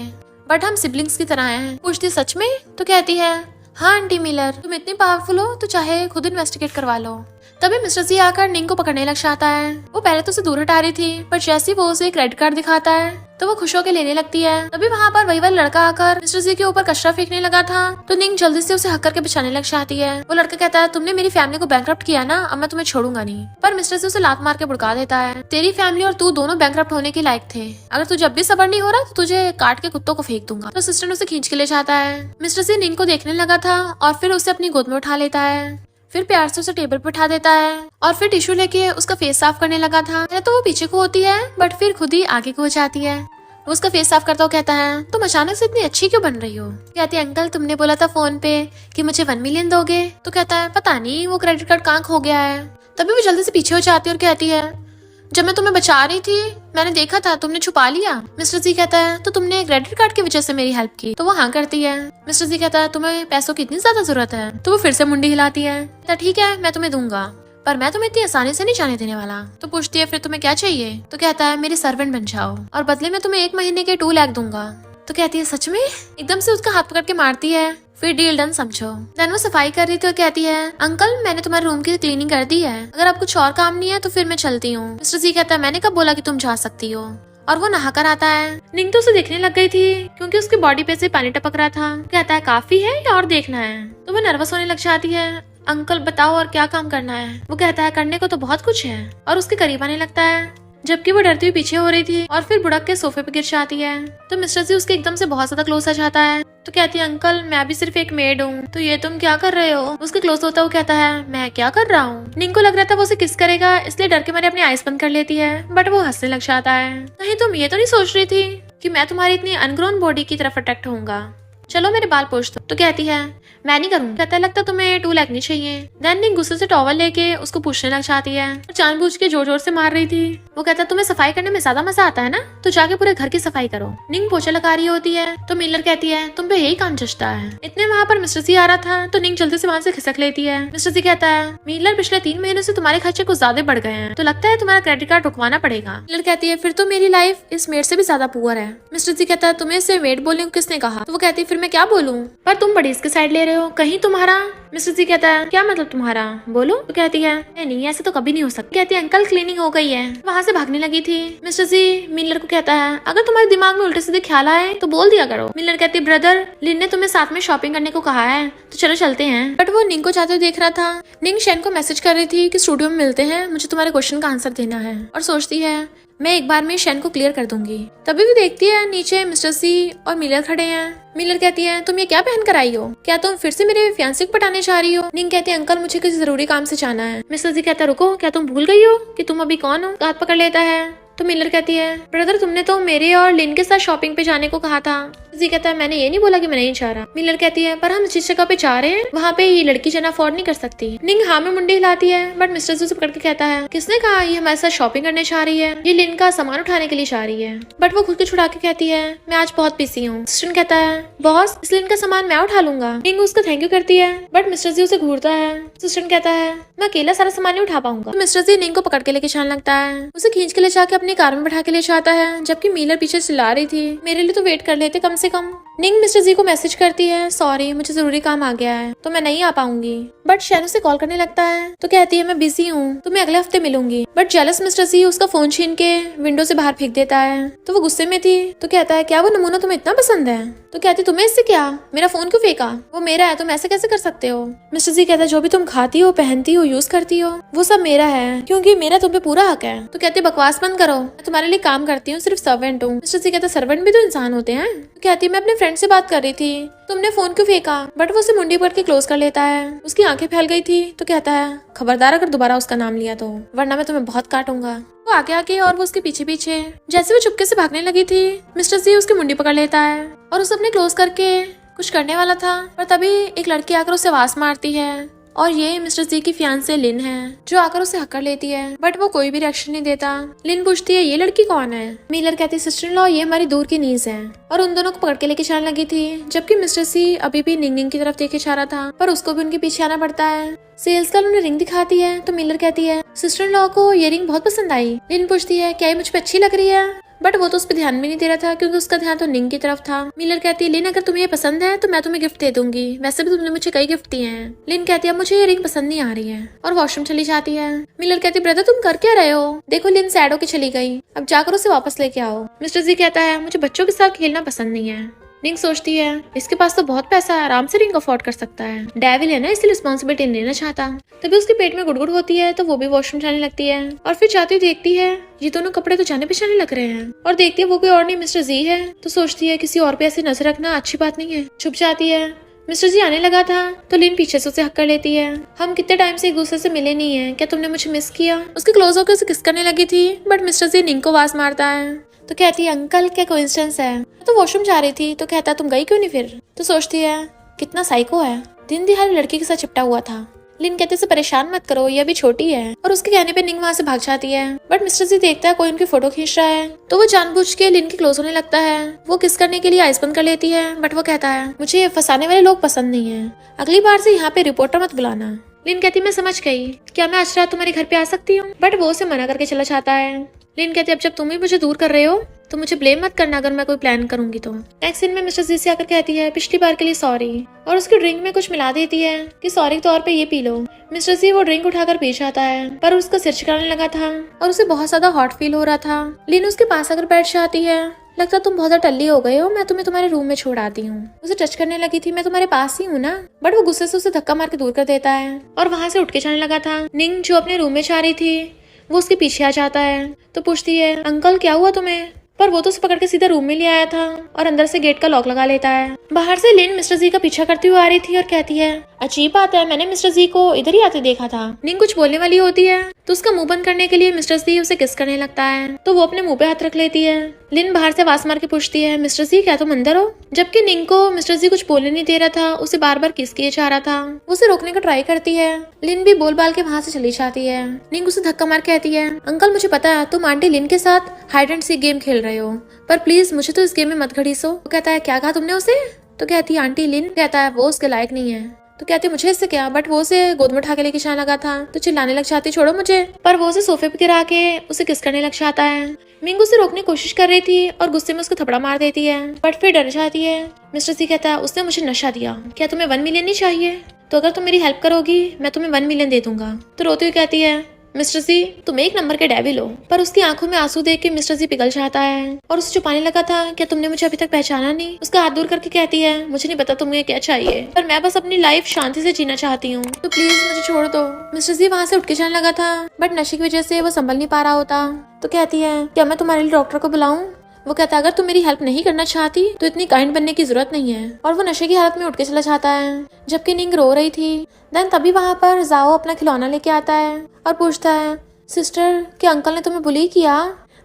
बट हम सिबलिंग्स की तरह हैं। पूछती, सच में? तो कहती है, हाँ आंटी मिलर, तुम इतनी पावरफुल हो तो चाहे खुद इन्वेस्टिगेट करवा लो। तभी मिस्टर जी आकर निंग को पकड़ने लग जाता है। वो पहले तो उसे दूर हटा रही थी पर जैसे वो उसे क्रेडिट कार्ड दिखाता है तो वो खुश होकर लेने लगती है। तभी वहाँ पर वही वाला लड़का आकर मिस्टर जी के ऊपर कचरा फेंकने लगा था तो निंग जल्दी से उसे हक करके बचाने लग जाती है। वो लड़का कहता है, तुमने मेरी फैमिली को बैंकरप्ट किया ना, अब मैं तुम्हें छोड़ूंगा नहीं। पर मिस्टर जी उसे लात मार के भुड़का देता है, तेरी फैमिली और तू दोनों बैंकरप्ट होने के लायक थे, अगर तू जब भी सबर नहीं हो रहा तो तुझे काट के कुत्तों को फेंक दूंगा। तो सिस्टर उसे खींच के ले जाता है। मिस्टर जी निंग को देखने लगा था और फिर उसे अपनी गोद में उठा लेता है, फिर प्यार से उसे टेबल पर उठा देता है और फिर टिश्यू लेके उसका फेस साफ करने लगा था। तो वो पीछे को होती है बट फिर खुद ही आगे को हो जाती है। वो उसका फेस साफ करता हुआ कहता है, तुम अचानक से इतनी अच्छी क्यों बन रही हो? कहती है, अंकल तुमने बोला था फोन पे कि मुझे 1 मिलियन दोगे। तो कहता है, पता नहीं वो क्रेडिट कार्ड कहाँ खो गया है। तभी वो जल्दी से पीछे हो जाती है और कहती है, जब मैं तुम्हें बचा रही थी मैंने देखा था तुमने छुपा लिया। मिस्टर जी कहता है, तो तुमने क्रेडिट कार्ड की वजह से मेरी हेल्प की? तो वो हाँ करती है। मिस्टर जी कहता है, तुम्हें पैसों की इतनी ज्यादा जरूरत है? तो वो फिर से मुंडी हिलाती है। तो ठीक है मैं तुम्हें दूंगा पर मैं तुम्हें इतनी आसानी से नहीं जाने देने वाला। तो पूछती है, फिर तुम्हें क्या चाहिए? तो कहता है, मेरी सर्वेंट बन जाओ और बदले में तुम्हें 1 महीने के 2 लाख दूंगा। तो कहती है, सच में? एकदम से उसका हाथ पकड़ के मारती है। फिर डील डन समझो। देन वो सफाई कर रही थी और कहती है, अंकल मैंने तुम्हारे रूम की क्लीनिंग कर दी है, अगर आप कुछ और काम नहीं है तो फिर मैं चलती हूँ। मिस्टर जी कहता है, मैंने कब बोला कि तुम जा सकती हो? और वो नहाकर आता है। निंग तो उसे देखने लग गई थी क्योंकि उसकी बॉडी पे से पानी टपक रहा था। कहता है, काफी है या और देखना है? तो वो नर्वस होने लग जाती है। अंकल बताओ और क्या काम करना है? वो कहता है, करने को तो बहुत कुछ है और उसके करीब आने लगता है। जबकि वो डरती हुई पीछे हो रही थी और फिर बुड़क के सोफे पे गिर जाती है। तो मिस्टर जी उसके एकदम से बहुत ज्यादा क्लोज आ जाता है। तो कहती है अंकल मैं भी सिर्फ एक मेड हूँ, तो ये तुम क्या कर रहे हो। उसके क्लोज होता वो कहता है मैं क्या कर रहा हूँ। निंग को लग रहा था वो उसे किस करेगा, इसलिए डर के मारे अपनी आइज बंद कर लेती है, बट वो हंसने लग जाता है। नहीं तुम ये तो नहीं सोच रही थी कि मैं तुम्हारी इतनी अनग्रोन बॉडी की तरफ अट्रैक्ट होऊंगा, चलो मेरे बाल पोंछ दो। तो कहती है मैं नहीं करूँगी। कहता है लगता तुम्हें टू लैक नहीं चाहिए। देन निंग गुस्से से टॉवल लेके उसको पूछने लग जाती है और जानबूझ के जोर जोर से मार रही थी। वो कहता है तुम्हें सफाई करने में ज्यादा मजा आता है ना, तो जाके पूरे घर की सफाई करो। निंग पोछा लगा रही होती है तो मिलर कहती है तुम पे यही काम जचता है। इतने वहाँ पर मिस्टर सी आ रहा था तो निंग जल्दी से वहाँ से खिसक लेती है। मिस्टर सी कहता है मिलर पिछले 3 महीनों से तुम्हारे खर्चे कुछ ज्यादा बढ़ गए हैं, तो लगता है तुम्हारा क्रेडिट कार्ड रुकवाना पड़ेगा। मिलर कहती है फिर तो मेरी लाइफ इस मेड से भी ज्यादा पुअर है। मिस्टर सी कहता है तुम्हें इसे मेड बोलने को किसने कहा। तो वो कहती है फिर मैं क्या बोलूँ, पर तुम बड़ी इसके साइड ले रहे हो, कहीं तुम्हारा। मिस्टर जी कहता है क्या मतलब तुम्हारा, बोलो। तो कहती है नहीं ऐसे तो कभी नहीं हो सकता। कहती है अंकल क्लीनिंग हो गई है, वहाँ से भागने लगी थी। मिस्टर जी मिलर को कहता है अगर तुम्हारे दिमाग में उल्टे सीधे ख्याल आए तो बोल दिया करो। मिलर कहती है ब्रदर लिन ने तुम्हें साथ में शॉपिंग करने को कहा है, तो चलो चलते हैं। बट वो निंग को जाते हुए देख रहा था। निंग शेन को मैसेज कर रही थी कि स्टूडियो में मिलते हैं, मुझे तुम्हारे क्वेश्चन का आंसर देना है, और सोचती है मैं एक बार में शेन को क्लियर कर दूंगी। तभी भी देखती है नीचे मिस्टर सी और मिलर खड़े हैं। मिलर कहती है तुम ये क्या पहन कर आई हो, क्या तुम फिर से मेरे फियांसे को पटाने जा रही हो। निंग कहती है अंकल मुझे किसी जरूरी काम से जाना है। मिस्टर जी कहता है रुको, क्या तुम भूल गई हो कि तुम अभी कौन हो। हाथ पकड़ लेता है। तो मिलर कहती है ब्रदर तुमने तो मेरे और लिन के साथ शॉपिंग पे जाने को कहा था। जी कहता है मैंने ये नहीं बोला कि मैं नहीं जा रहा। मिलर कहती है पर हम जिस जगह पे जा रहे हैं वहाँ पे ये लड़की जना अफोर्ड नहीं कर सकती। निंग हाँ में मुंडी हिलाती है, बट मिस्टर जी उसे पकड़ के कहता है किसने कहा ये हमारे साथ शॉपिंग करने जा रही है, ये लिन का सामान उठाने के लिए जा रही है। बट वो खुद को छुड़ा के कहती है मैं आज बहुत बिजी हूँ। सिस्टन कहता है बॉस इस लिन का सामान मैं उठा लूंगा। निंग उसका थैंक यू करती है, बट मिस्टर जी उसे घूरता है। सिस्टन कहता है मैं अकेला सारा सामान नहीं उठा पाऊंगा। तो मिस्टर जी निंग को पकड़ के लेके जाने लगता है, उसे खींच के ले जाके अपनी कार में बैठा के ले जाता है, जबकि मिलर पीछे चिल्ला रही थी मेरे लिए तो वेट कर लेते कम से कम। निंग मिस्टर जी को मैसेज करती है सॉरी मुझे जरूरी काम आ गया है तो मैं नहीं आ पाऊंगी। बट शैन उसे कॉल करने लगता है तो कहती है मैं बिजी हूँ तो मैं अगले हफ्ते मिलूंगी। बट जेलस मिस्टर जी उसका फोन छीन के विंडो से बाहर फेंक देता है। तो वो गुस्से में थी तो कहता है क्या वो नमूना तुम्हें इतना पसंद है। तो कहती तुम्हें इससे क्या, मेरा फोन क्यों फेंका, वो मेरा है तुम ऐसे कैसे कर सकते हो। मिस्टर जी कहता है जो भी तुम खाती हो पहनती हो यूज करती हो वो सब मेरा है, क्योंकि मेरा तुम पे पूरा हक है। तो कहती बकवास बंद करो, मैं तुम्हारे लिए काम करती हूँ, सिर्फ सर्वेंट हूँ। मिस्टर जी कहता सर्वेंट भी तो इंसान होते हैं। तो कहती मैं अपने फ्रेंड से बात कर रही थी, तुमने फोन क्यों फेंका। बट वो उसे मुंडी पकड़ के क्लोज कर लेता है, उसकी आंखें फैल गई थी। तो कहता है खबरदार अगर दोबारा उसका नाम लिया तो, वरना मैं तुम्हें बहुत काटूंगा। वो आगे आके और वो उसके पीछे पीछे। जैसे वो चुपके से भागने लगी थी मिस्टर जी उसकी मुंडी पकड़ लेता है और उसे अपने क्लोज करके कुछ करने वाला था, पर तभी एक लड़की आकर उसे आवाज मारती है और ये मिस्टर जी की फियांसे लिन है जो आकर उसे हक कर लेती है। बट वो कोई भी रिएक्शन नहीं देता। लिन पूछती है ये लड़की कौन है। मिलर कहती है सिस्टर इन लॉ ये हमारी दूर की नीज है, और उन दोनों को पकड़ के लेके जाने लगी थी, जबकि मिस्टर सी अभी भी निंग की तरफ देखे जा रहा था, पर उसको भी उनके पीछे आना पड़ता है। सेल्स गर्ल उन्हें रिंग दिखाती है तो मिलर कहती है सिस्टर इन लॉ को ये रिंग बहुत पसंद आई। लिन पूछती है क्या ये मुझ पे अच्छी लग रही है, बट वो तो उस पर ध्यान भी नहीं दे रहा था क्योंकि उसका ध्यान तो निंग की तरफ था। मिलर कहती है लिन अगर तुम्हें ये पसंद है तो मैं तुम्हें गिफ्ट दे दूंगी, वैसे भी तुमने मुझे कई गिफ्ट दिए हैं। लिन कहती है मुझे ये रिंग पसंद नहीं आ रही है, और वॉशरूम चली जाती है। मिलर कहती है ब्रदर तुम कर क्या रहे हो, देखो लिन सैड होके चली गई, अब जाकर उसे वापस लेके आओ। मिस्टर जी कहता है मुझे बच्चों के साथ खेलना पसंद नहीं है। निंग सोचती है इसके पास तो बहुत पैसा है, आराम से रिंग अफोर्ड कर सकता है, डेविल है ना इसलिए रिस्पॉन्सिबिलिटी नहीं लेना चाहता। तभी उसके पेट में गुड़गुड़ होती है तो वो भी वॉशरूम जाने लगती है, और फिर जाती हुई देखती है ये दोनों कपड़े तो जाने पहचाने लग रहे हैं, और देखती है वो कोई और नहीं मिस्टर जी है। तो सोचती है किसी और पे ऐसी नजर रखना अच्छी बात नहीं है, छुप जाती है। मिस्टर जी आने लगा था तो लिन पीछे से उसे हक कर लेती है। हम कितने टाइम से एक दूसरे से मिले नहीं है, क्या तुमने मुझे मिस किया। उसके क्लोज होकर उसे किस करने लगी थी, बट मिस्टर जी निंग को आवाज मारता है तो कहती है अंकल क्या कोइंसिडेंस है। तो वॉशरूम जा रही थी तो कहता तुम गई क्यों नहीं फिर। तो सोचती है कितना साइको है, दिन दिहाड़े लड़की के साथ चिपटा हुआ था। लिन कहते से परेशान मत करो ये अभी छोटी है, और उसके कहने पे निंग वहाँ से भाग जाती है। बट मिस्टर जी देखता है कोई उनकी फोटो खींच रहा है तो वो जानबूझ के लिन के क्लोज होने लगता है। वो किस करने के लिए आइस बंद कर लेती है, बट वो कहता है मुझे फंसाने वाले लोग पसंद नहीं है, अगली बार से यहाँ पे रिपोर्टर मत बुलाना। लिन कहती मैं समझ गई, क्या मैं आज रात तुम्हारे घर पे आ सकती हूँ। बट वो उसे मना करके चला जाता है। लिन कहती अब जब तुम ही मुझे दूर कर रहे हो तो मुझे ब्लेम मत करना अगर मैं कोई प्लान करूंगी तो। नेक्स्ट सीन में मिस्टर जी से आकर कहती है पिछली बार के लिए सॉरी, और उसकी ड्रिंक में कुछ मिला देती है कि सॉरी के तौर पे ये पी लो। मिस्टर जी वो ड्रिंक उठाकर पी जाता है, पर उसका सिर छिकाने लगा था और उसे बहुत ज्यादा हॉट फील हो रहा था। लिन उसके पास आकर बैठ जाती है, लगता तुम बहुत टल्ली हो गए हो, मैं तुम्हें तुम्हारे रूम में छोड़ आती हूँ। उसे टच करने लगी थी मैं तुम्हारे पास ही हूँ ना, बट वो गुस्से से उसे धक्का मार के दूर कर देता है और वहाँ से उठ के जाने लगा था। निंग जो अपने रूम में जा रही थी वो उसके पीछे आ जाता है तो पूछती है अंकल क्या हुआ तुम्हें, पर वो तो उसे पकड़ के सीधा रूम में ले आया था और अंदर से गेट का लॉक लगा लेता है। बाहर से लिन मिस्टर जी का पीछा करती हुई आ रही थी और कहती है अजीब बात है, मैंने मिस्टर जी को इधर ही आते देखा था। निंग कुछ बोलने वाली होती है तो उसका मुंह बंद करने के लिए मिस्टर जी उसे किस करने लगता है तो वो अपने मुंह पे हाथ रख लेती है। लिन बाहर से आवाज मार के पूछती है मिस्टर जी क्या तुम अंदर हो, जबकि निंग को मिस्टर जी कुछ बोलने नहीं दे रहा था, उसे बार बार किस किए जा रहा था। वो उसे रोकने का ट्राई करती है। लिन भी बोल बाल के वहां से चली जाती है। निंग उसे धक्का मार कहती है अंकल मुझे पता है तुम आंटी लिन के साथ हाइड एंड सीक गेम खेल रहे हो, पर प्लीज मुझे तो इस गेम में मत घड़ीसो। वो कहता है क्या कहा तुमने उसे, तो कहती है आंटी लिन। कहता है वो उसके लायक नहीं है। तो कहती है मुझे इससे क्या, बट वो उसे गोद में उठा के लेके जाने लगा था तो चिल्लाने लग जाती छोड़ो मुझे, पर वो उसे सोफे पे गिरा के उसे किस करने लग जाता है। मिंग उसे रोकने की कोशिश कर रही थी और गुस्से में उसको थपड़ा मार देती है, बट फिर डर जाती है। मिस्टर सी कहता है उसने मुझे नशा दिया, क्या तुम्हें 1 मिलियन नहीं चाहिए, तो अगर तुम मेरी हेल्प करोगी मैं तुम्हें 1 मिलियन दे दूंगा। तो रोती हुई कहती है मिस्टर जी तुम एक नंबर के डेविल हो, पर उसकी आंखों में आंसू देख के मिस्टर जी पिघल जाता है और उसे छुपाने लगा था क्या तुमने मुझे अभी तक पहचाना नहीं। उसका हाथ दूर करके कहती है मुझे नहीं पता तुम्हें क्या चाहिए, पर मैं बस अपनी लाइफ शांति से जीना चाहती हूँ, तो प्लीज मुझे छोड़ दो। मिस्टर जी वहाँ से उठ के जाने लगा था, बट नशे की वजह से वो संभल नहीं पा रहा होता। तो कहती है क्या मैं तुम्हारे लिए डॉक्टर को बुलाऊं। वो कहता है अगर तुम मेरी हेल्प नहीं करना चाहती तो इतनी काइंड बनने की जरूरत नहीं है, और वो नशे की हालत में उठ के चला जाता है। जबकि निंग रो रही थी। देन तभी वहाँ पर जाओ अपना खिलौना लेके आता है और पूछता है सिस्टर क्या अंकल ने तुम्हें बुली किया।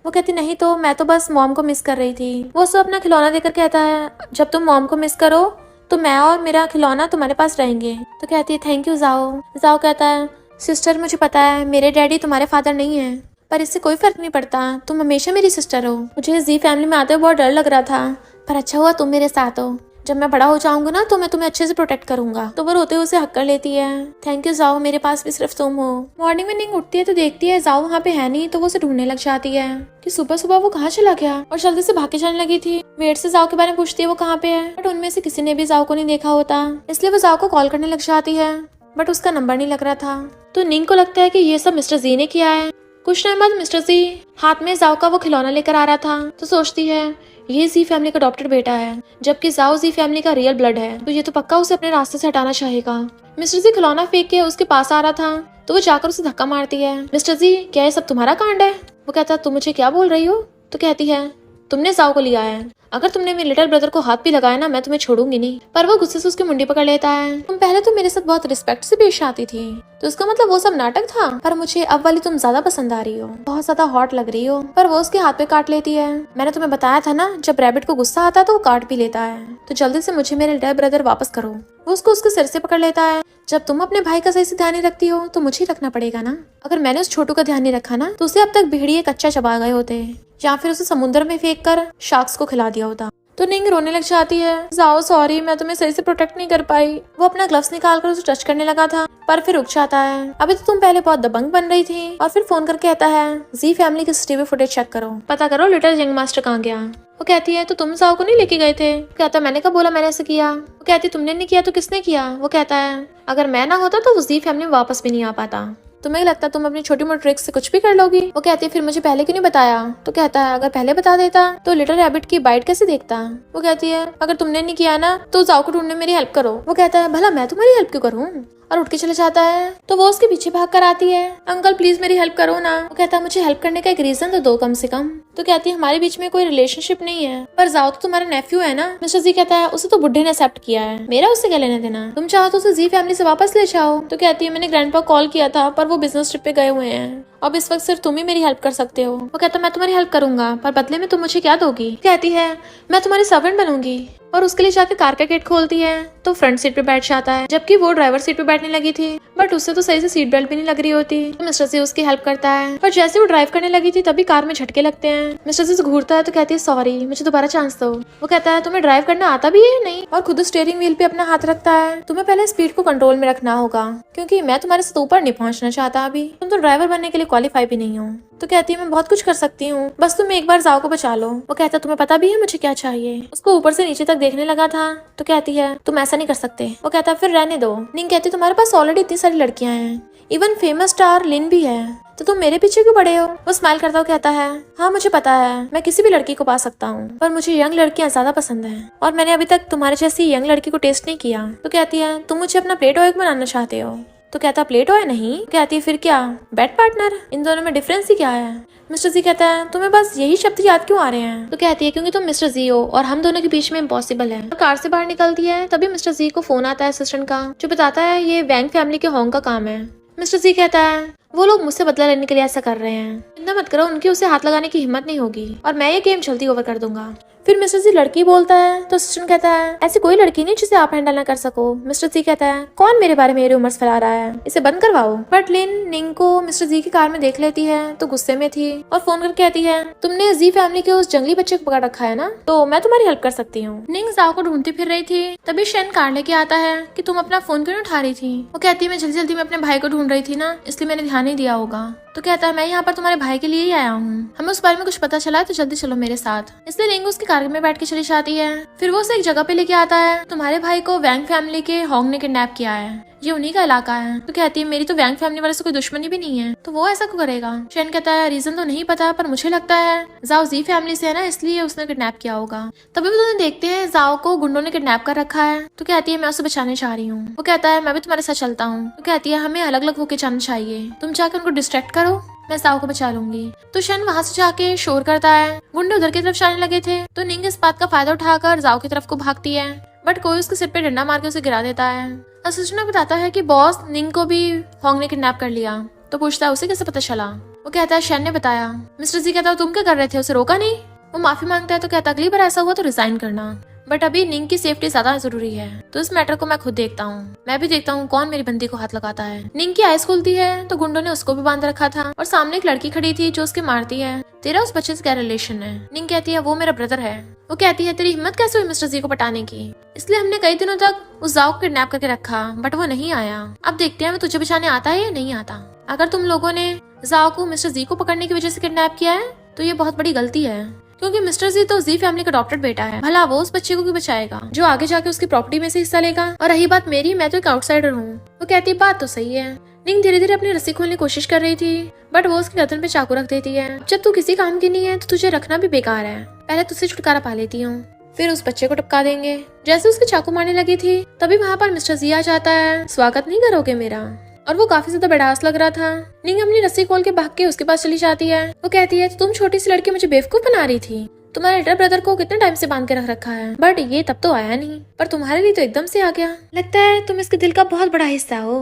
वो कहती नहीं तो मैं तो बस मॉम को मिस कर रही थी। वो उसे अपना खिलौना देकर कहता है जब तुम मॉम को मिस करो तो मैं और मेरा खिलौना तुम्हारे पास रहेंगे। तो कहती है थैंक यू जाओ। जाओ कहता है सिस्टर मुझे पता है मेरे डैडी तुम्हारे फादर नहीं है, पर इससे कोई फर्क नहीं पड़ता, तुम हमेशा मेरी सिस्टर हो। मुझे जी फैमिली में आते हुए बहुत डर लग रहा था, पर अच्छा हुआ तुम मेरे साथ हो। जब मैं बड़ा हो जाऊंगा ना तो मैं तुम्हें अच्छे से प्रोटेक्ट करूंगा। तो वो रोते हुए उसे हक कर लेती है। थैंक यू जाओ, मेरे पास भी सिर्फ तुम हो। मॉर्निंग में निंग उठती है तो देखती है जाओ वहाँ पे है नहीं, तो वो उसे ढूंढने लग जाती है कि सुबह सुबह वो कहाँ चला गया, और जल्दी से भाग के जाने लगी थी। वेट से जाओ के बारे में पूछती है वो कहाँ पे है, बट उनमें से किसी ने भी जाओ को नहीं देखा होता, इसलिए वो जाओ को कॉल करने लग जाती है, बट उसका नंबर नहीं लग रहा था। तो निंग को लगता है कि ये सब मिस्टर जी ने किया है। कुछ टाइम बाद मिस्टर जी हाथ में जाओ का वो खिलौना लेकर आ रहा था, तो सोचती है ये जी फैमिली का अडॉप्टेड बेटा है, जबकि जाओ जी फैमिली का रियल ब्लड है, तो ये तो पक्का उसे अपने रास्ते से हटाना चाहेगा। मिस्टर जी खिलौना फेंक के उसके पास आ रहा था, तो वो जाकर उसे धक्का मारती है। मिस्टर जी क्या ये सब तुम्हारा कांड है। वो कहता है तुम मुझे क्या बोल रही हो। तो कहती है तुमने जाओ को लिया है, अगर तुमने मेरे लिटिल ब्रदर को हाथ भी लगाया ना मैं तुम्हें छोड़ूंगी नहीं। पर वो गुस्से से उसकी मुंडी पकड़ लेता है। तुम पहले तो मेरे साथ बहुत रिस्पेक्ट से पेश आती थी, तो इसका मतलब वो सब नाटक था, पर मुझे अब वाली तुम ज्यादा पसंद आ रही हो, बहुत ज्यादा हॉट लग रही हो। पर वो उसके हाथ पे काट लेती है। मैंने तुम्हें बताया था ना जब रैबिट को गुस्सा आता है तो वो काट भी लेता है, तो जल्दी से मुझे मेरे लिटिल ब्रदर वापस करो। वो उसको उसके सिर से पकड़ लेता है। जब तुम अपने भाई का सही से ध्यान नहीं रखती हो तो मुझे रखना पड़ेगा ना। अगर मैंने उस छोटू का ध्यान नहीं रखा ना तो उसे अब तक भेड़िए कच्चा चबा गए होते, या फिर उसे समुद्र में फेंक कर शार्क्स को खिला दिया होता। तो निंग रोने लग जाती है। जाओ सॉरी मैं तुम्हें सही से प्रोटेक्ट नहीं कर पाई। वो अपना ग्लव्स निकाल कर उसे टच करने लगा था, पर फिर रुक जाता है। अभी तो तुम पहले बहुत दबंग बन रही थी। और फिर फोन करके कहता है जी फैमिली की सीसीटीवी फुटेज चेक करो, पता करो लिटिल यंग मास्टर कहाँ गया। वो कहती है तो तुम जाओ को नहीं लेके गए थे। कहता मैंने कब बोला मैंने ऐसे किया। वो कहती तुमने नहीं किया तो किसने किया। वो कहता है अगर मैं ना होता तो वो जी फैमिली में वापस भी नहीं आ पाता। तुम्हें लगता तुम अपनी छोटी मोटी ट्रिक्स से कुछ भी कर लोगी। वो कहती है फिर मुझे पहले क्यों नहीं बताया। तो कहता है अगर पहले बता देता तो लिटिल रैबिट की बाइट कैसे देखता। वो कहती है अगर तुमने नहीं किया ना तो जाओ को ढूंढने मेरी हेल्प करो। वो कहता है भला मैं तुम्हारी हेल्प क्यों करूँ, और उठ के चले जाता है। तो वो उसके पीछे भाग कर आती है। अंकल प्लीज मेरी हेल्प करो ना। वो कहता है मुझे हेल्प करने का एक रीजन तो दो कम से कम। तो कहती है हमारे बीच में कोई रिलेशनशिप नहीं है, पर जाओ तो तुम्हारा नेफ्यू है ना। मिस्टर जी कहता है उसे तो बुढ़े ने एक्सेप्ट किया है, मेरा उससे क्या लेना देना, तुम चाहो तो उसे जी फैमिली से वापस ले जाओ। तो कहती है मैंने ग्रैंडपा कॉल किया था पर वो बिजनेस ट्रिप पे गए हुए हैं, अब इस वक्त सिर्फ तुम ही मेरी हेल्प कर सकते हो। वो कहता मैं तुम्हारी हेल्प करूंगा पर बदले में तुम मुझे क्या दोगी। कहती है मैं तुम्हारी सर्वेंट बनूंगी, और उसके लिए जाकर कार का गेट खोलती है तो फ्रंट सीट पे बैठ जाता है, जबकि वो ड्राइवर सीट पे बैठने लगी थी, बट उससे तो सही से सीट बेल्ट भी नहीं लग रही होती। तो मिस्टर जी उसकी हेल्प करता है, पर जैसे वो ड्राइव करने लगी थी तभी कार में झटके लगते हैं। मिस्टर जी घूरता है तो कहती है सॉरी मुझे दोबारा चांस दो। वो कहता है तुम्हें ड्राइव करना आता भी है नहीं, और खुद स्टीयरिंग व्हील पे अपना हाथ रखता है। तुम्हें पहले स्पीड को कंट्रोल में रखना होगा, क्योंकि मैं तुम्हारे साथ ऊपर नहीं पहुंचना चाहता अभी, तुम तो ड्राइवर बनने के लिए क्वालिफाई भी नहीं हो। तो कहती है मैं बहुत कुछ कर सकती हूँ, बस तुम एक बार जाओ को बचा लो। वो कहता है तुम्हें पता भी है मुझे क्या चाहिए। उसको ऊपर से नीचे तक देखने लगा था। तो कहती है तुम ऐसा नहीं कर सकते। वो कहता है फिर रहने दो। निंग कहती तुम्हारे पास ऑलरेडी इतनी सारी लड़कियां हैं, इवन फेमस स्टार लिन भी है, तो तुम मेरे पीछे क्यों पड़े हो। वो स्माइल करता हुआ कहता है हाँ मुझे पता है मैं किसी भी लड़की को पा सकता हूँ, पर मुझे यंग लड़कियां ज्यादा पसंद है, और मैंने अभी तक तुम्हारे जैसी यंग लड़की को टेस्ट नहीं किया। तो कहती है तुम मुझे अपना प्ले टॉय बनाना चाहते हो। तो कहता प्ले टॉय नहीं। कहती है फिर क्या, बेड पार्टनर। इन दोनों में डिफरेंस ही क्या है। मिस्टर जी कहता है तुम्हें बस यही शब्द याद क्यों आ रहे हैं। तो कहती है क्योंकि तुम मिस्टर जी हो और हम दोनों के बीच में इम्पॉसिबल है। और कार से बाहर निकलती है तभी मिस्टर जी को फोन आता है असिस्टेंट का, जो बताता है ये वैंग फैमिली के होंग का काम है। मिस्टर जी कहता है वो लोग मुझसे बदला लेने के लिए ऐसा कर रहे हैं, चिंता मत करो, उनकी उसे हाथ लगाने की हिम्मत नहीं होगी और मैं ये गेम जल्दी ओवर कर दूंगा। फिर मिस्टर जी लड़की बोलता है तो असिस्टेंट कहता है ऐसी कोई लड़की नहीं जिसे आप हैंडल न कर सको। मिस्टर जी कहता है कौन मेरे बारे में ये रूमर्स फैला रहा है, इसे बंद करवाओ। बट लिन निंग को मिस्टर जी की कार में देख लेती है तो गुस्से में थी और फोन करके कहती है तुमने जी फैमिली के उस जंगली बच्चे को पकड़ रखा है ना, तो मैं तुम्हारी हेल्प कर सकती हूँ। निंग जाओ को ढूंढती फिर रही थी तभी शेन कार लेके आता है कि तुम अपना फोन क्यों नहीं उठा रही थी। वो कहती है मैं जल्दी जल्दी में अपने भाई को ढूंढ रही थी ना, इसलिए मैंने ध्यान नहीं दिया होगा। तो कहता है मैं यहाँ पर तुम्हारे भाई के लिए ही आया हूँ, हमें उस बारे में कुछ पता चला है तो जल्दी चलो मेरे साथ। इसलिए निंग उसकी कार में बैठ के चली जाती है। फिर वो उसे एक जगह पे लेके आता है, तुम्हारे भाई को वैंग फैमिली के होंग ने किडनैप किया है, ये उन्हीं का इलाका है। तो कहती है मेरी तो वैंग फैमिली वाले से कोई दुश्मनी भी नहीं है, तो वो ऐसा क्यों करेगा। शेन कहता है रीजन तो नहीं पता पर मुझे लगता है जाओ जी फैमिली से है ना, इसलिए उसने किडनैप किया होगा। तभी वो दोनों देखते हैं जाओ को गुंडों ने किडनैप कर रखा है। तो कहती है मैं उसे बचाने चाह रही हूँ। वो कहता है मैं भी तुम्हारे साथ चलता हूँ। तो कहती है हमें अलग अलग होके जाना चाहिए, तुम जाकर उनको डिस्ट्रैक्ट करो, मैं जाओ को बचा लूंगी। तो शन वहाँ से जाके शोर करता है, गुंडे उधर की तरफ जाने लगे थे। तो निंग इस बात का फायदा उठाकर जाओ की तरफ को भागती है, बट कोई उसके सिर पे डंडा मार के उसे गिरा देता है। असिस्टेंट बताता है कि बॉस निंग को भी होंग ने किडनैप कर लिया। तो पूछता है उसे कैसे पता चला। वो कहता है शन ने बताया। मिस्टर जी कहता है तुम क्या कर रहे थे, उसे रोका नहीं। वो माफी मांगता है तो कहता अगली बार ऐसा हुआ तो रिजाइन करना, बट अभी निंग की सेफ्टी ज्यादा जरूरी है, तो इस मैटर को मैं खुद देखता हूँ। मैं भी देखता हूँ कौन मेरी बंदी को हाथ लगाता है। निंग की आइज खुलती है तो गुंडों ने उसको भी बांध रखा था और सामने एक लड़की खड़ी थी जो उसके मारती है। तेरा उस बच्चे से क्या रिलेशन है। निंग कहती है वो मेरा ब्रदर है। वो कहती है तेरी हिम्मत कैसे हुई मिस्टर जी को पटाने की, इसलिए हमने कई दिनों तक उस जाओ को किडनैप करके रखा, बट वो नहीं आया। अब देखते हैं वो तुझे बचाने आता है या नहीं आता। अगर तुम लोगों ने जाओ को मिस्टर जी को पकड़ने की वजह से किडनैप किया है तो ये बहुत बड़ी गलती है, क्योंकि मिस्टर जी तो जी फैमिली का अडॉप्टेड बेटा है। भला वो उस बच्चे को क्यों बचाएगा जो आगे जाके उसकी प्रॉपर्टी में से हिस्सा लेगा। और रही बात मेरी, मैं तो एक आउटसाइडर हूँ। वो कहती है बात तो सही है। निंग धीरे धीरे अपनी रस्सी खोलने की कोशिश कर रही थी, बट वो उसके गर्दन पे चाकू रख देती है। जब तू किसी काम की नहीं है तो तुझे रखना भी बेकार है, पहले तुझसे छुटकारा पा लेती हूँ, फिर उस बच्चे को टपका देंगे। जैसे उसके चाकू मारने लगी थी तभी वहाँ पर मिस्टर जी आ जाता है। स्वागत नहीं करोगे मेरा। और वो काफी ज्यादा बड़ास लग रहा था। निंग अपनी रस्सी खोल के भाग के उसके पास चली जाती है। वो कहती है तुम छोटी सी लड़की मुझे बेवकूफ बना रही थी, तुम्हारे लिटिल ब्रदर को कितने टाइम से बांध के रख रखा है, बट ये तब तो आया नहीं, पर तुम्हारे लिए तो एकदम से आ गया। लगता है तुम इसके दिल का बहुत बड़ा हिस्सा हो।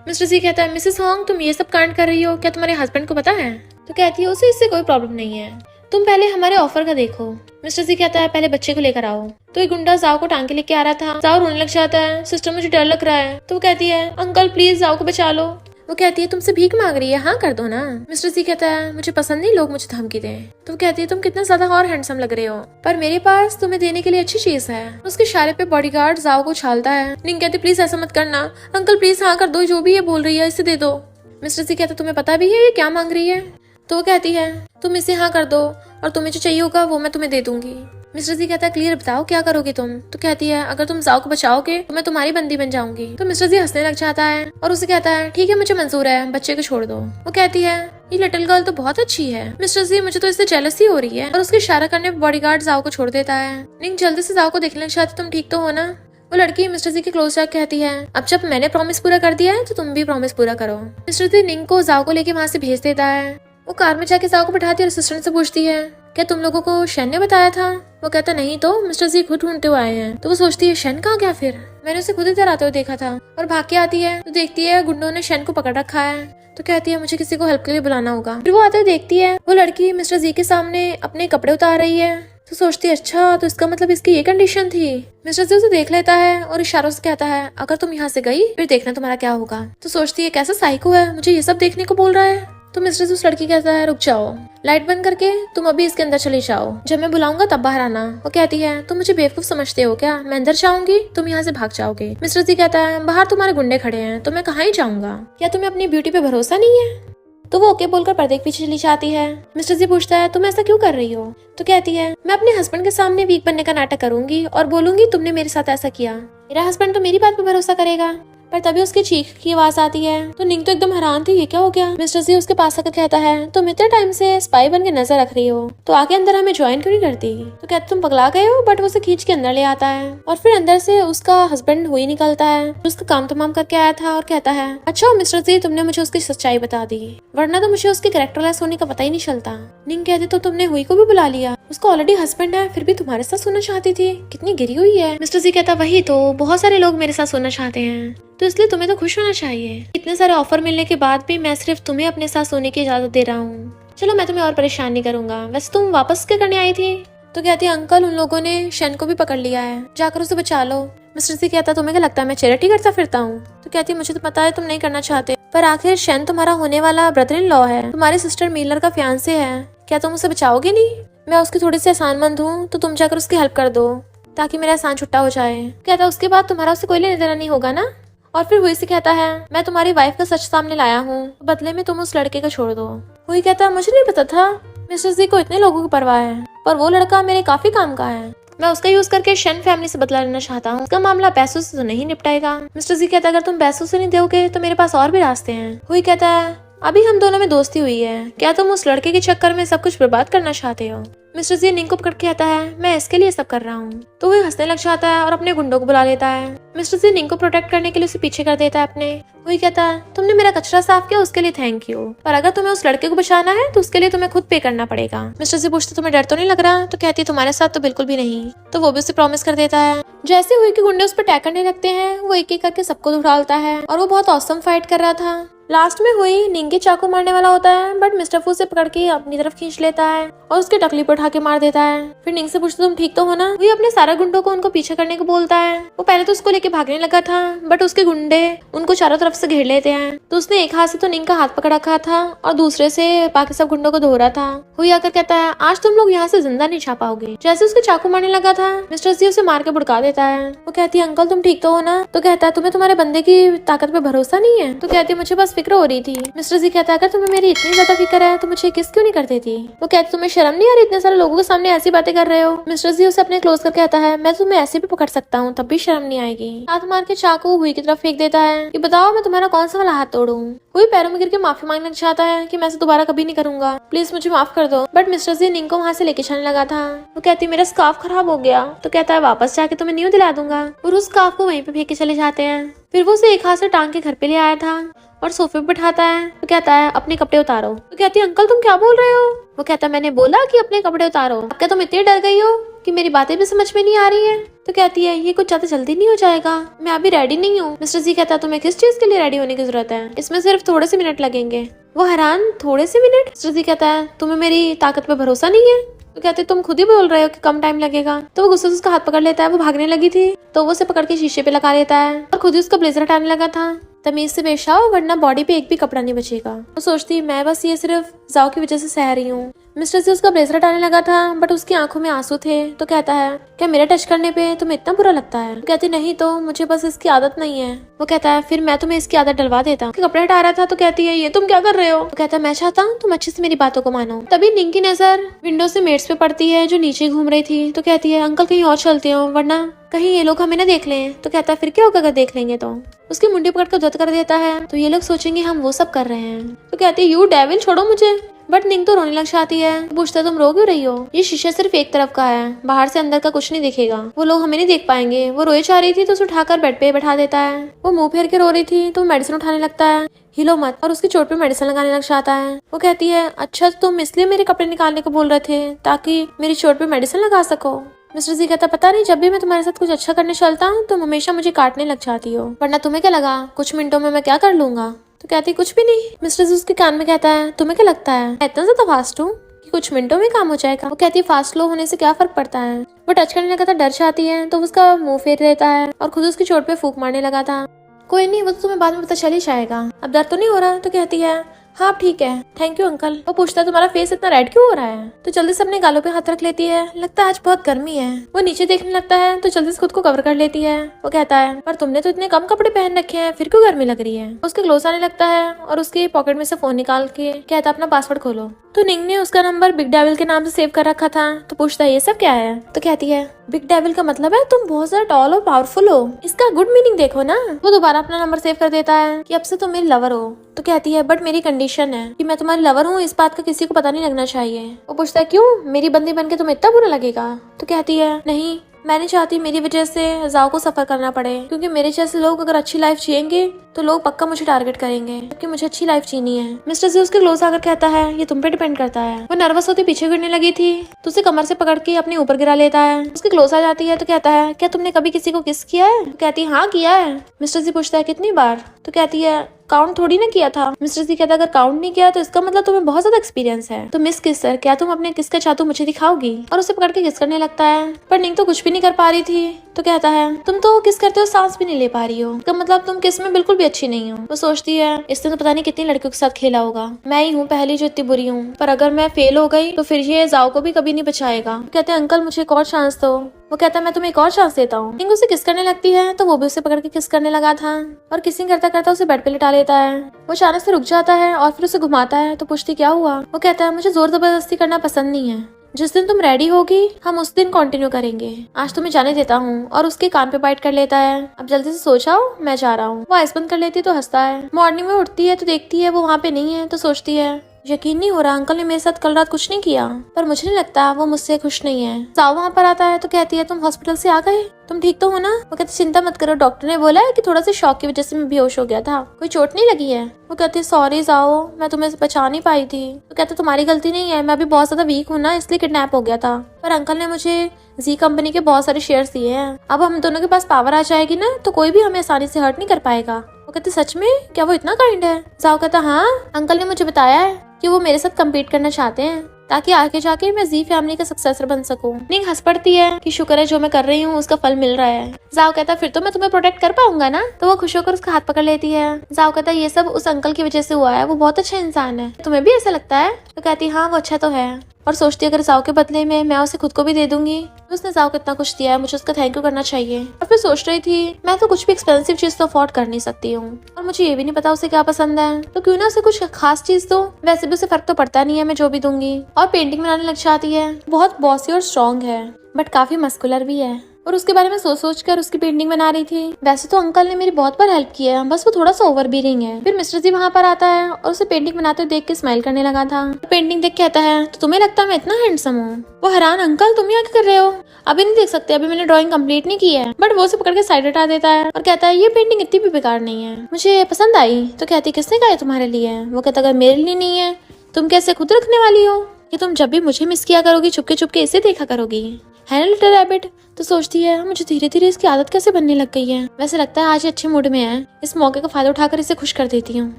मिस्टर जी कहता है मिसेस होंग तुम ये सब कांड कर रही हो, क्या तुम्हारे हस्बैंड को पता है। तो कहती है उसे इससे कोई प्रॉब्लम नहीं है, तुम पहले हमारे ऑफर का देखो। मिस्टर जी कहता है पहले बच्चे को लेकर आओ। तो एक गुंडा जाओ को टांग के लेके आ रहा था। जाओ रोने लग जाता है, सिस्टर मुझे डर लग रहा है। तो वो कहती है अंकल प्लीज जाओ को बचा लो। वो कहती है तुमसे भीख मांग रही है, हाँ कर दो ना। मिस्टर जी कहता है मुझे पसंद नहीं लोग मुझे धमकी दें। तो वो कहती है तुम कितना ज्यादा और हैंडसम लग रहे हो, पर मेरे पास तुम्हें देने के लिए अच्छी चीज है। उसके इशारे पे बॉडीगार्ड जाओ को उछालता है। निंग कहती प्लीज ऐसा मत करना अंकल, प्लीज हाँ कर दो, जो भी ये बोल रही है इसे दे दो। मिस्टर जी कहता तुम्हें पता भी है ये क्या मांग रही है। तो वो कहती है तुम इसे हाँ कर दो और तुम्हें जो चाहिए होगा वो मैं तुम्हें दे दूंगी। मिस्टर जी कहता है क्लियर बताओ क्या करोगे तुम। तो कहती है अगर तुम जाओ को बचाओगे तो मैं तुम्हारी बंदी बन जाऊंगी। तो मिस्टर जी हंसने लग जाता है और उसे कहता है ठीक है मुझे मंजूर है, बच्चे को छोड़ दो। वो कहती है ये लिटिल गर्ल तो बहुत अच्छी है मिस्टर जी, मुझे तो इससे जेलसी हो रही है। और उसके इशारा करने पर बॉडीगार्ड जाओ को छोड़ देता है। निंग जल्दी से जाओ को देखने लग जाती तुम ठीक तो हो ना। वो लड़की मिस्टर जी के क्लोज जाकर कहती है अब जब मैंने प्रॉमिस पूरा कर दिया है तो तुम भी प्रॉमिस पूरा करो। मिस्टर जी निंग को जाओ को लेके वहाँ से भेज देता है। वो कार में जाके जाओ को बैठाती है और असिस्टेंट से पूछती है क्या तुम लोगों को शेन ने बताया था। वो कहता नहीं तो मिस्टर जी खुद ढूंढते हुए आए हैं। तो वो सोचती है शेन कहाँ गया, फिर मैंने उसे खुद इधर आते हुए देखा था। और भाग के आती है तो देखती है गुंडों ने शेन को पकड़ रखा है। तो कहती है मुझे किसी को हेल्प के लिए बुलाना होगा। फिर वो आते हुए देखती है वो लड़की मिस्टर जी के सामने अपने कपड़े उतार रही है। तो सोचती है अच्छा तो इसका मतलब इसकी ये कंडीशन थी। मिस्टर जी उसे देख लेता है और इशारों से कहता है अगर तुम यहाँ से गई फिर देखना तुम्हारा क्या होगा। तो सोचती है कैसा साइको है, मुझे ये सब देखने को बोल रहा है। तो मिस्टर जी उस लड़की कहता है रुक जाओ, लाइट बंद करके तुम अभी इसके अंदर चले जाओ, जब मैं बुलाऊंगा तब बाहर आना। वो कहती है तुम मुझे बेवकूफ समझते हो क्या, मैं अंदर जाऊंगी तुम यहाँ से भाग जाओगे। मिस्टर जी कहता है बाहर तुम्हारे गुंडे खड़े हैं तो मैं कहाँ ही जाऊंगा, क्या तुम्हें अपनी ब्यूटी पे भरोसा नहीं है। तो वो ओके बोलकर पर्दे के पीछे चली जाती है। मिस्टर जी पूछता है तुम ऐसा क्यों कर रही हो। तो कहती है मैं अपने हस्बैंड के सामने वीक बनने का नाटक करूंगी और बोलूंगी तुमने मेरे साथ ऐसा किया, मेरा हस्बैंड तो मेरी बात पे भरोसा करेगा। पर तभी उसकी चीख की आवाज आती है। तो निंग तो एकदम हैरान थी, ये क्या हो गया। मिस्टर जी उसके पास आकर कहता है तुम इतने टाइम से स्पाई बन के नजर रख रही हो, तो आके अंदर हमें ज्वाइन क्यों नहीं करती। तो कहते तुम पगला गए हो, बट वो उसे खींच के अंदर ले आता है और फिर अंदर से उसका हस्बैंड हुई निकलता है, उसका काम तमाम करके आया था और कहता है अच्छा मिस्टर जी तुमने मुझे उसकी सच्चाई बता दी, वरना तो मुझे उसके कैरेक्टरलेस होने का पता ही नहीं चलता। निंग कहती तो तुमने हुई को भी बुला लिया, उसका ऑलरेडी हस्बैंड है, फिर भी तुम्हारे साथ सोना चाहती थी, कितनी गिरी हुई है। मिस्टर जी कहता वही तो, बहुत सारे लोग मेरे साथ सोना चाहते हैं, तो इसलिए तुम्हें तो खुश होना चाहिए। इतने सारे ऑफर मिलने के बाद भी मैं सिर्फ तुम्हें अपने साथ सोने की इजाजत दे रहा हूँ। चलो मैं तुम्हें और परेशान नहीं करूंगा। वैसे तुम वापस क्या करने आई थी। तो कहती है अंकल उन लोगों ने शन को भी पकड़ लिया है, जाकर उसे बचा लो। मिस्टर जी कहता तुम्हें क्या लगता है मैं चैरिटी करता फिरता हूँ। तो कहती मुझे तो पता है तुम नहीं करना चाहते, पर आखिर शन तुम्हारा होने वाला ब्रदर इन लॉ है, तुम्हारी सिस्टर मिलर का फियांसे है, क्या तुम उसे बचाओगे नहीं। मैं उसकी थोड़ी सी एहसानमंद हूँ, तो तुम जाकर उसकी हेल्प कर दो ताकि मेरा एहसान छुट्टा हो जाए। कहता उसके बाद तुम्हारा उससे कोई लेना देना नहीं होगा ना। और फिर हुई से कहता है मैं तुम्हारी वाइफ का सच सामने लाया हूँ, बदले में तुम उस लड़के को छोड़ दो। हुई कहता मुझे नहीं पता था मिस्टर जी को इतने लोगों की परवाह है, पर वो लड़का मेरे काफी काम का है, मैं उसका यूज करके शन फैमिली से बदला लेना चाहता हूँ, उसका मामला पैसों से तो नहीं निपटाएगा। मिस्टर जी कहता अगर तुम पैसों से नहीं दोगे तो मेरे पास और भी रास्ते हैं। हुई कहता है अभी हम दोनों में दोस्ती हुई है, क्या तुम उस लड़के के चक्कर में सब कुछ बर्बाद करना चाहते हो। मिस्टर जी निंग को पकड़ के कहता है मैं इसके लिए सब कर रहा हूँ। तो वो हंसने लग जाता है और अपने गुंडों को बुला लेता है। मिस्टर जी निंग को प्रोटेक्ट करने के लिए उसे पीछे कर देता है अपने। वही कहता है तुमने मेरा कचरा साफ किया उसके लिए थैंक यू, पर अगर तुम्हें उस लड़के को बचाना है तो उसके लिए तुम्हें खुद पे करना पड़ेगा। मिस्टर जी पूछते तुम्हें डर तो नहीं लग रहा। तो कहती है तुम्हारे साथ तो बिल्कुल भी नहीं। तो वो भी उसे प्रॉमिस कर देता है। जैसे हुई के गुंडे उस पर अटैक करने लगते हैं, वो एक एक करके सबको उठाता है और वो बहुत औसम फाइट कर रहा था। लास्ट में हुई निंग के चाकू मारने वाला होता है, बट मिस्टर फू से पकड़ के अपनी तरफ खींच लेता है और उसके टकली पर उठा के मार देता है। फिर निंग से पूछता तुम ठीक तो हो ना। वही अपने सारे गुंडों को उनको पीछे करने को बोलता है। वो पहले तो उसको लेके भागने लगा था, बट उसके गुंडे उनको चारों तरफ से घेर लेते हैं। तो उसने एक हाथ से तो निंग का हाथ पकड़ रखा था और दूसरे से बाकी सब गुंडों को धो रहा था। हुई आकर कहता है आज तुम लोग यहाँ से जिंदा नहीं छा पाओगे। जैसे उसके चाकू मारने लगा था, मिस्टर जी उसे मार के भुड़का देता है। वो कहती है अंकल तुम ठीक तो हो ना। तो कहता है तुम्हें तुम्हारे बंदे की ताकत पे भरोसा नहीं है। तो कहती है मुझे बस फिक्र हो रही थी। मिस्टर जी कहता है अगर तुम्हें मेरी इतनी ज्यादा फिक्र है तो मुझे किस क्यों नहीं कर देती। वो कहती तुम्हें शर्म नहीं आ रही इतने सारे लोगों के सामने ऐसी बातें कर रहे हो। मिस्टर जी उसे अपने क्लोज कर कहता है मैं तुम्हें ऐसे भी पकड़ सकता हूँ तब भी शर्म नहीं आएगी। हाथ मार के चाकू हुई की तरफ फेंक देता है कि बताओ मैं तुम्हारा कौन सा वाला हाथ तोड़ूं। हुई पैरों में गिर के माफी मांगना चाहता है कि मैं इसे दोबारा कभी नहीं करूंगा, प्लीज मुझे माफ कर दो। बट मिस्टर जी निंग को वहाँ से लेके जाने लगा था। वो कहती मेरा स्कार्फ खराब हो गया। तो कहता है वापस जाके तुम्हें न्यू दिला दूंगा, और उस स्कार्फ को वहीं पे फेंक के चले जाते हैं। फिर वो उसे एक हाथ से टांग के घर पे ले आया था और सोफे पे बिठाता है। तो कहता है अपने कपड़े उतारो। तो कहती है अंकल तुम क्या बोल रहे हो। वो कहता है मैंने बोला कि अपने कपड़े उतारो, क्या तुम इतनी डर गई हो कि मेरी बातें भी समझ में नहीं आ रही है। तो कहती है ये कुछ ज्यादा जल्दी नहीं हो जाएगा, मैं अभी रेडी नहीं हूँ। मिस्टर जी कहता है तुम्हें किस चीज के लिए रेडी होने की जरूरत है, इसमें सिर्फ थोड़े से मिनट लगेंगे। वो हैरान थोड़े से मिनट। मिस्टर जी कहता है तुम्हें मेरी ताकत पे भरोसा नहीं है। तो कहते तुम खुद ही बोल रहे हो कि कम टाइम लगेगा। तो वो गुस्से से उसका हाथ पकड़ लेता है। वो भागने लगी थी तो वो उसे पकड़ के शीशे पे लगा लेता है और खुद ही उसका ब्लेजर हटाने लगा था। तमीज से पेश आओ वरना बॉडी पे एक भी कपड़ा नहीं बचेगा। वो सोचती मैं बस ये सिर्फ जाओ की वजह से सह रही हूँ। मिस्टर जी उसका ब्लेजर हटाने लगा था, बट उसकी आंखों में आंसू थे। तो कहता है क्या मेरे टच करने पे तुम्हें इतना बुरा लगता है। तो कहती नहीं तो मुझे बस इसकी आदत नहीं है। वो कहता है फिर मैं तुम्हें इसकी आदत डलवा देता हूँ। कपड़े हटा रहा था तो कहती है ये तुम क्या कर रहे हो। तो कहता है मैं चाहता हूँ तुम अच्छे से मेरी बातों को मानो। तभी निंग की नजर विंडो से मेट्स पे पड़ती है जो नीचे घूम रही थी। तो कहती है अंकल कहीं और चलते हो वरना कहीं ये लोग हमें ना देख लें। तो कहता है फिर क्या होगा अगर देख लेंगे तो। उसकी मुंडी पकड़ कर धुत कर देता है तो ये लोग सोचेंगे हम वो सब कर रहे हैं। तो कहती है यू डेविल छोड़ो मुझे। बट निंग तो रोने लग जाती है। पूछता तुम रो क्यों रही हो। ये शीशा सिर्फ एक तरफ का है, बाहर से अंदर का कुछ नहीं दिखेगा, वो लोग हमें नहीं देख पाएंगे। वो रोए चाह रही थी तो उसे उठाकर बेड पे बैठा देता है। वो मुंह फेर के रो रही थी तो मेडिसिन उठाने लगता है, हिलो मत, और उसकी चोट पे मेडिसिन लगाने लग जाता है। वो कहती है अच्छा तुम इसलिए मेरे कपड़े निकालने को बोल रहे थे ताकि मेरी चोट पे मेडिसिन लगा सको। मिस्टर जी कहता पता नहीं जब भी मैं तुम्हारे साथ कुछ अच्छा करने चलता हूँ तुम हमेशा मुझे काटने लग जाती हो, वरना तुम्हें क्या लगा कुछ मिनटों में मैं क्या कर लूंगा। तो कहती कुछ भी नहीं। मिस्टर जी उसके कान में कहता है तुम्हें क्या लगता है मैं इतना ज्यादा फास्ट हूँ कि कुछ मिनटों में काम हो जाएगा। वो कहती है फास्ट लो होने से क्या फर्क पड़ता है। वो टच करने लगा था, डर जाती है तो उसका मुंह फेर देता है और खुद उसकी चोट पे फूंक मारने लगा था। कोई नहीं वो तो तुम्हें बाद में पता चल ही जाएगा, अब दर्द तो नहीं हो रहा। तो कहती है हाँ ठीक है थैंक यू अंकल। वो पूछता है तुम्हारा फेस इतना रेड क्यों हो रहा है। तो जल्दी से अपने गालों पे हाथ रख लेती है, लगता है आज बहुत गर्मी है। वो नीचे देखने लगता है तो जल्दी से खुद को कवर कर लेती है। वो कहता है पर तुमने तो इतने कम कपड़े पहन रखे हैं फिर क्यों गर्मी लग रही है। उसके क्लोज आने लगता है और उसके पॉकेट में से फोन निकाल के कहता अपना पासवर्ड खोलो। तो निंग ने उसका नंबर बिग डेविल के नाम से सेव कर रखा था। तो पूछता है ये सब क्या है। तो कहती है बिग डेविल का मतलब है तुम बहुत ज्यादा टॉल और पावरफुल हो। इसका गुड मीनिंग देखो ना। वो दोबारा अपना नंबर सेव कर देता है कि अब से तुम मेरी लवर हो। तो कहती है बट मेरी कंडीशन है कि मैं तुम्हारी लवर हूँ, इस बात का किसी को पता नहीं लगना चाहिए। वो पूछता है क्यों, मेरी बंदी बन के तुम्हें इतना बुरा लगेगा। तो कहती है नहीं, मैं नहीं चाहती मेरी वजह से जाओ को सफर करना पड़े, क्योंकि मेरे जैसे लोग अगर अच्छी लाइफ जिएंगे तो लोग पक्का मुझे टारगेट करेंगे, क्योंकि मुझे अच्छी लाइफ जीनी है। मिस्टर जी उसके क्लोज आकर कहता है ये तुम पे डिपेंड करता है। वो नर्वस होती पीछे गिरने लगी थी तो उसे कमर से पकड़ के अपने ऊपर गिरा लेता है। उसके क्लोज आ जाती है तो कहता है क्या तुमने कभी किसी को किस किया है। तो कहती है हाँ किया है। मिस्टर जी पूछता है कितनी बार। तो कहती है काउंट थोड़ी ना किया था। मिस्टर जी कहता है अगर काउंट नहीं किया तो इसका मतलब तुम्हें बहुत ज्यादा एक्सपीरियंस है। तो मिस किसर क्या तुम अपने किस का चातु मुझे दिखाओगी। और उसे पकड़ के किस करने लगता है, पर निंग तो कुछ भी नहीं कर पा रही थी। तो कहता है तुम तो किस करते हो सांस भी नहीं ले पा रही हो, इसका मतलब तुम किस में बिल्कुल भी अच्छी नहीं हो। वो सोचती है इसने तो पता नहीं कितनी लड़कियों के साथ खेला होगा, मैं ही हूँ पहली जो इतनी बुरी हूँ, पर अगर मैं फेल हो गई तो फिर ये जाओ को भी कभी नहीं बचाएगा। कहते हैं अंकल मुझे एक और चांस दो। वो कहता है मैं तुम्हें एक और चांस देता हूँ। निंग उसे किस करने लगती है तो वो भी उसे पकड़ के किस करने लगा था और किसिंग करता करता उसे बेड पे लिटा लेता है। वो अचानक से रुक जाता है और फिर उसे घुमाता है तो पूछती क्या हुआ। वो कहता है मुझे जोर जबरदस्ती करना पसंद नहीं है, जिस दिन तुम रेडी होगी हम उस दिन कंटिन्यू करेंगे, आज तुम्हें जाने देता हूँ। और उसके कान पे बाइट कर लेता है अब जल्दी से सो जाओ मैं जा रहा हूँ। वो आइस बंद कर लेती तो हंसता है। मॉर्निंग में उठती है तो देखती है वो वहाँ पे नहीं है तो सोचती है यकीन नहीं हो रहा अंकल ने मेरे साथ कल रात कुछ नहीं किया, पर मुझे नहीं लगता वो मुझसे खुश नहीं है। जाओ वहाँ पर आता है तो कहती है तुम हॉस्पिटल से आ गए, तुम ठीक तो हो ना। वो कहती चिंता मत करो, डॉक्टर ने बोला है कि थोड़ा सा शॉक की वजह से मैं बेहोश हो गया था, कोई चोट नहीं लगी है। वो कहती सॉरी जाओ मैं तुम्हें बचा नहीं पाई थी। तो कहते तुम्हारी गलती नहीं है, मैं भी बहुत ज्यादा वीक हूँ ना इसलिए किडनैप हो गया था, पर अंकल ने मुझे जी कंपनी के बहुत सारे शेयर्स दिए हैं, अब हम दोनों के पास पावर आ जाएगी ना तो कोई भी हमें आसानी से हर्ट नहीं कर पाएगा। वो कहते सच में क्या वो इतना काइंड है। जाओ कहता हाँ अंकल ने मुझे बताया है कि वो मेरे साथ कम्पीट करना चाहते हैं ताकि आगे जाके मैं जी फैमिली का सक्सेसर बन सकूं। निंग हंस पड़ती है कि शुक्र है जो मैं कर रही हूँ उसका फल मिल रहा है। जाओ कहता फिर तो मैं तुम्हें प्रोटेक्ट कर पाऊंगा ना। तो वो खुश होकर उसका हाथ पकड़ लेती है। जाओ कहता ये सब उस अंकल की वजह से हुआ है, वो बहुत अच्छा इंसान है, तुम्हें भी ऐसा लगता है। तो कहती हाँ वो अच्छा तो है, और सोचती अगर जाओ के बदले में मैं उसे खुद को भी दे दूंगी तो उसने जाओ को इतना कुछ दिया है, मुझे उसका थैंक यू करना चाहिए। और फिर सोच रही थी मैं तो कुछ भी एक्सपेंसिव चीज तो अफोर्ड कर नहीं सकती हूँ और मुझे ये भी नहीं पता उसे क्या पसंद है, तो क्यों ना उसे कुछ खास चीज दो, वैसे भी उसे फर्क तो पड़ता नहीं है मैं जो भी दूंगी। और पेंटिंग बनाने लग जाती है। बहुत बॉसी और स्ट्रॉन्ग है बट काफी मस्कुलर भी है और उसके बारे में सोच कर उसकी पेंटिंग बना रही थी। वैसे तो अंकल ने मेरी बहुत बार हेल्प किया है, बस वो थोड़ा सा ओवर बीरिंग है। फिर मिस्टर जी वहाँ पर आता है और उसे पेंटिंग बनाते हुए देख के स्माइल करने लगा था। पेंटिंग देख के कहता है तो तुम्हें लगता है मैं इतना हैंडसम हूँ। वो हैरान अंकल तुम यहाँ क्या कर रहे हो, अभी नहीं देख सकते, अभी मैंने ड्राइंग कंप्लीट नहीं की है। बट वो उसे पकड़ के साइड हटा देता है और कहता है ये पेंटिंग इतनी भी बेकार नहीं है, मुझे पसंद आई। तो कहती किसने कहा तुम्हारे लिए। वो कहता अगर मेरे लिए नहीं है तुम कैसे खुद रखने वाली हो, कि तुम जब भी मुझे मिस किया करोगी चुपके चुपके इसे देखा करोगी, है ना लिटिल रैबिट। तो सोचती है मुझे धीरे धीरे इसकी आदत कैसे बनने लग गई है। वैसे लगता है आज ये अच्छे मूड में है, इस मौके का फायदा उठाकर इसे खुश कर देती हूँ